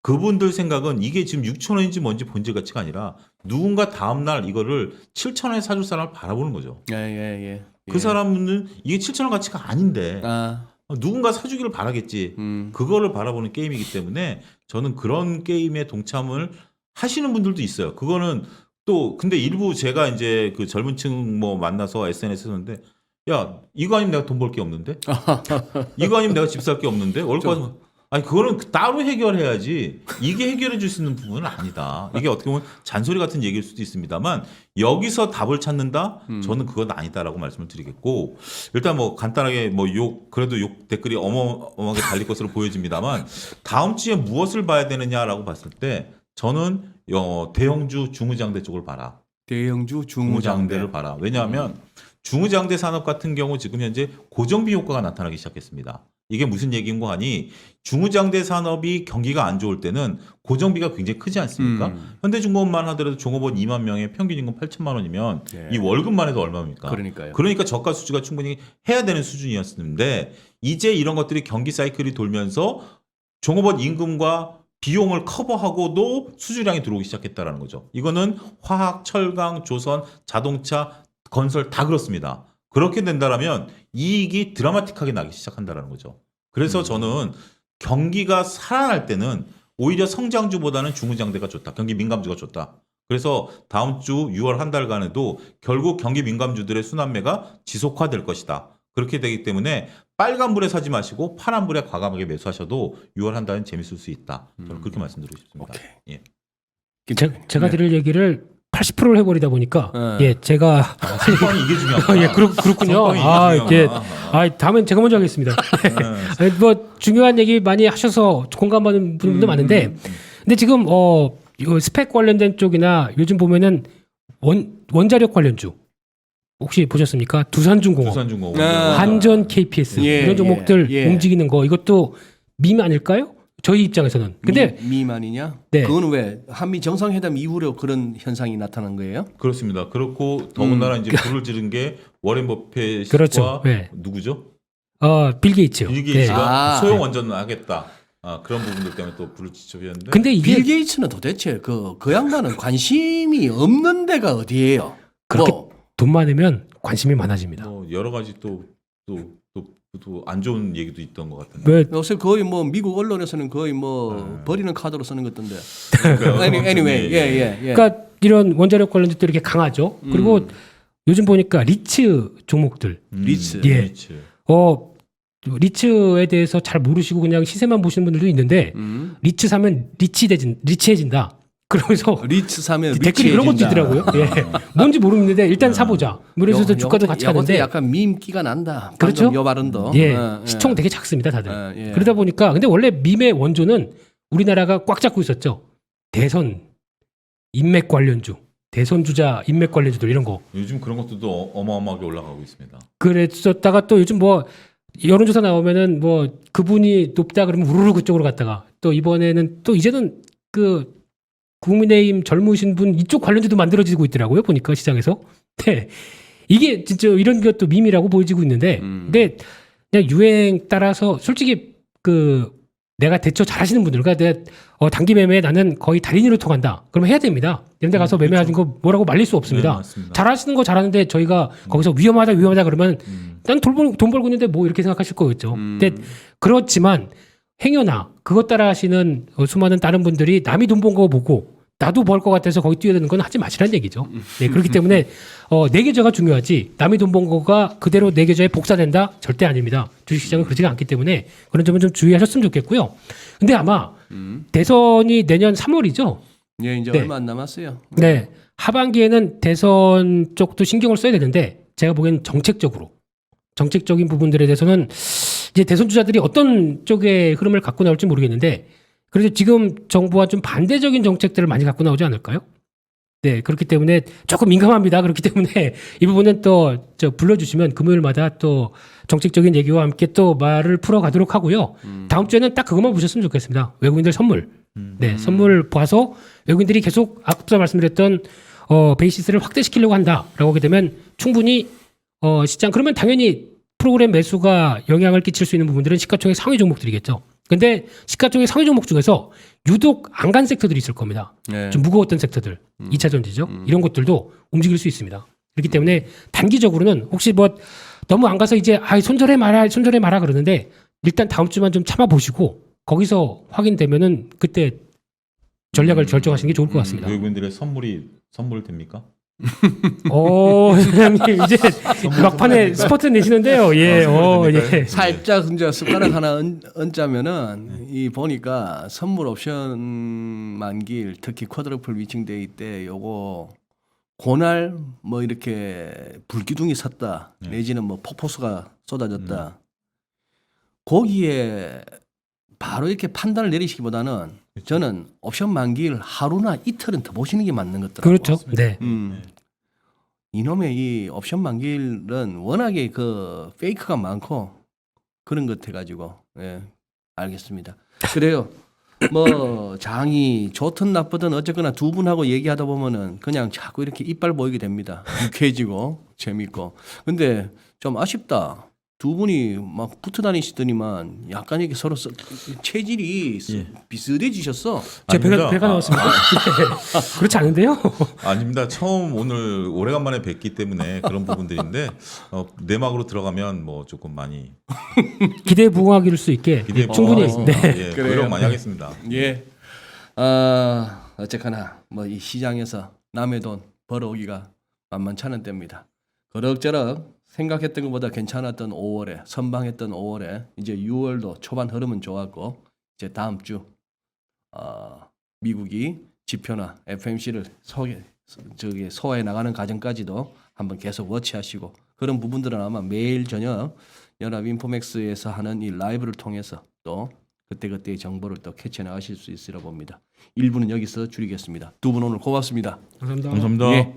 그분들 생각은 이게 지금 6천 원인지 뭔지 본질 가치가 아니라 누군가 다음 날 이거를 7천 원에 사줄 사람을 바라보는 거죠. 예. 그 사람은 이게 7천 원 가치가 아닌데 아, 누군가 사주기를 바라겠지. 그거를 바라보는 게임이기 때문에 저는 그런 게임에 동참을 하시는 분들도 있어요. 그거는 또 근데 일부 제가 이제 그 젊은층 뭐 만나서 SNS에 했는데 야 이거 아니면 내가 돈 벌 게 없는데 이거 아니면 내가 집 살 게 없는데 월급 아니 그거는 따로 해결해야지 이게 해결해 줄 수 있는 부분은 아니다. 이게 어떻게 보면 잔소리 같은 얘기일 수도 있습니다만 여기서 답을 찾는다? 저는 그건 아니다라고 말씀을 드리겠고 일단 뭐 간단하게 뭐 그래도 욕 댓글이 어마어마하게 달릴 것으로 보여집니다만 다음 주에 무엇을 봐야 되느냐라고 봤을 때 저는 대형주 중후장대 쪽을 봐라. 대형주 중후장대를 봐라. 왜냐하면 중후장대 산업 같은 경우 지금 현재 고정비 효과가 나타나기 시작했습니다. 이게 무슨 얘기인가 하니 중후장대 산업이 경기가 안 좋을 때는 고정비가 굉장히 크지 않습니까? 현대중공업만 하더라도 종업원 2만 명에 평균 임금 8천만 원이면 예. 이 월급만 해도 얼마입니까? 그러니까요. 그러니까 저가 수주가 충분히 해야 되는 수준이었는데 이제 이런 것들이 경기 사이클이 돌면서 종업원 임금과 비용을 커버하고도 수주량이 들어오기 시작했다는 거죠. 이거는 화학, 철강, 조선, 자동차, 건설 다 그렇습니다. 그렇게 된다면 이익이 드라마틱하게 나기 시작한다는 거죠. 그래서 저는 경기가 살아날 때는 오히려 성장주보다는 중후장대가 좋다. 경기 민감주가 좋다. 그래서 다음 주 6월 한 달간에도 결국 경기 민감주들의 순환매가 지속화될 것이다. 그렇게 되기 때문에 빨간불에 사지 마시고 파란불에 과감하게 매수하셔도 6월 한 달은 재밌을 수 있다. 저는 그렇게 말씀드리고 싶습니다. 오케이. 예. 제가 드릴 얘기를 80%를 해버리다 보니까 네. 예 제가 성과는 이게 중요하구나. 예 그렇군요. 성과는 이게 예. 중요하구나. 다음엔 제가 먼저 하겠습니다. 아니, 뭐 중요한 얘기 많이 하셔서 공감받는 분도 많은데 근데 지금 이 스펙 관련된 쪽이나 요즘 보면은 원자력 관련주 혹시 보셨습니까? 두산중공업, 두산중공업, 한전 KPS 예, 이런 종목들 예. 움직이는 거 이것도 밈 아닐까요? 저희 입장에서는. 근데 밈 아니냐? 네. 그건 왜 한미 정상회담 이후로 그런 현상이 나타난 거예요? 그렇습니다. 그렇고 더군다나 이제 불을 지른 게 워렌 버핏과 그렇죠. 네. 누구죠? 빌 게이츠요. 빌 게이츠가 아. 소형 원전을 하겠다. 그런 부분들 때문에 또 불을 지펴졌는데. 근데 이게 빌 게이츠는 도대체 그 양반은 관심이 없는 데가 어디예요? 그렇게 뭐, 돈 많으면 관심이 많아집니다. 뭐 여러 가지 또 안 좋은 얘기도 있던 것 같은데. 왜 요새 거의 뭐 미국 언론에서는 거의 뭐 버리는 카드로 쓰는 것 같던데. 그러니까요. anyway, 예. 그러니까 이런 원자력 관련주도 이렇게 강하죠. 그리고 요즘 보니까 리츠 종목들 리츠. 예. 리츠. 리츠에 대해서 잘 모르시고 그냥 시세만 보시는 분들도 있는데 리츠 사면 리치해진다. 그러면서 리츠 사면 댓글이 그런 것도 리치해진다. 있더라고요. 예. 뭔지 모르겠는데 일단 사보자. 그래서 주가도 같이 요것도 하는데 약간 밈기가 난다. 그렇죠? 방금 요 발언도. 예. 시총 되게 작습니다, 다들. 예. 그러다 보니까 근데 원래 밈의 원조는 우리나라가 꽉 잡고 있었죠. 대선 인맥 관련주, 대선 주자 인맥 관련주들 이런 거. 요즘 그런 것들도 어마어마하게 올라가고 있습니다. 그랬었다가 또 요즘 뭐 여론조사 나오면은 뭐 그분이 높다 그러면 우르르 그쪽으로 갔다가 또 이번에는 또 이제는 그 국민의힘 젊으신 분 이쪽 관련주도 만들어지고 있더라고요. 보니까 시장에서. 네. 이게 진짜 이런 것도 밈이라고 보여지고 있는데 근데 그냥 유행 따라서 솔직히 그 내가 대처 잘하시는 분들 그러니까 내가 단기 매매에 나는 거의 달인으로 통한다. 그러면 해야 됩니다. 이런 데 가서 매매하는 거 뭐라고 말릴 수 없습니다. 네, 맞습니다. 잘하시는 거 잘하는데 저희가 거기서 위험하다 그러면 난 돈 벌고 있는데 뭐 이렇게 생각하실 거겠죠. 근데 그렇지만 행여나 그것 따라 하시는 수많은 다른 분들이 남이 돈 번 거 보고 나도 벌 것 같아서 거기 뛰어드는 건 하지 마시라는 얘기죠. 네, 그렇기 때문에 내 계좌가 중요하지 남이 돈 번 거가 그대로 내 계좌에 복사된다? 절대 아닙니다. 주식시장은 그렇지가 않기 때문에 그런 점은 좀 주의하셨으면 좋겠고요. 근데 아마 대선이 내년 3월이죠. 예, 이제 네. 얼마 안 남았어요. 네. 하반기에는 대선 쪽도 신경을 써야 되는데 제가 보기엔 정책적인 부분들에 대해서는 이제 대선 주자들이 어떤 쪽의 흐름을 갖고 나올지 모르겠는데 그래서 지금 정부와 좀 반대적인 정책들을 많이 갖고 나오지 않을까요? 네, 그렇기 때문에 조금 민감합니다. 그렇기 때문에 이 부분은 또 불러주시면 금요일마다 또 정책적인 얘기와 함께 또 말을 풀어가도록 하고요. 다음 주에는 딱 그것만 보셨으면 좋겠습니다. 외국인들 선물. 네, 선물 봐서 외국인들이 계속 앞서 말씀드렸던 베이시스를 확대시키려고 한다라고 하게 되면 충분히 시장 그러면 당연히 프로그램 매수가 영향을 끼칠 수 있는 부분들은 시가총액 상위 종목들이겠죠. 근데 시가총액 상위 종목 중에서 유독 안 간 섹터들이 있을 겁니다. 네. 좀 무거웠던 섹터들, 2차 전지죠. 이런 것들도 움직일 수 있습니다. 그렇기 때문에 단기적으로는 혹시 뭐 너무 안 가서 이제 손절해 마라 그러는데 일단 다음 주만 좀 참아 보시고 거기서 확인되면은 그때 전략을 결정하시는 게 좋을 것 같습니다. 외국인들의 선물 됩니까? 사장님 이제 막판에 스포트 내시는데요. 예, 예. 살짝 이제 숟가락 하나 얹자면은 이 보니까 선물 옵션 만기일 특히 쿼드러플 위칭데이 때 요거 고날 뭐 이렇게 불기둥이 섰다 내지는 뭐 폭포수가 쏟아졌다 거기에 바로 이렇게 판단을 내리시기보다는 저는 옵션 만기일 하루나 이틀은 더 보시는 게 맞는 것 같더라고요. 그렇죠. 네. 이놈의 이 옵션 만기일은 워낙에 그 페이크가 많고 그런 것 해가지고 예 알겠습니다. 그래요. 뭐 장이 좋든 나쁘든 어쨌거나 두 분하고 얘기하다 보면은 그냥 자꾸 이렇게 이빨 보이게 됩니다. 유쾌해지고 재밌고. 근데 좀 아쉽다. 두 분이 막 붙어 다니시더니만 약간 이렇게 서로 체질이 비슷해지셨어. 제 아닙니다. 배가 나왔습니다. 그렇지 않은데요? 아닙니다. 처음 오늘 오래간만에 뵙기 때문에 그런 부분들인데 내막으로 들어가면 뭐 조금 많이 기대에 부응하기를 수 있게 기대해 충분히. 보겠습니다. 네. 예, 노력 많이 하겠습니다. 예. 어쨌거나 뭐 이 시장에서 남의 돈 벌어오기가 만만찮은 때입니다. 그럭저럭 생각했던 것보다 괜찮았던 5월에 선방했던 5월에 이제 6월도 초반 흐름은 좋았고 이제 다음 주 미국이 지표나 FMC를 소화해 나가는 과정까지도 한번 계속 워치하시고 그런 부분들은 아마 매일 저녁 연합 인포맥스에서 하는 이 라이브를 통해서 또 그때그때의 정보를 또 캐치해 나가실 수 있으리라 봅니다. 1부는 여기서 줄이겠습니다. 두 분 오늘 고맙습니다. 감사합니다. 감사합니다. 예.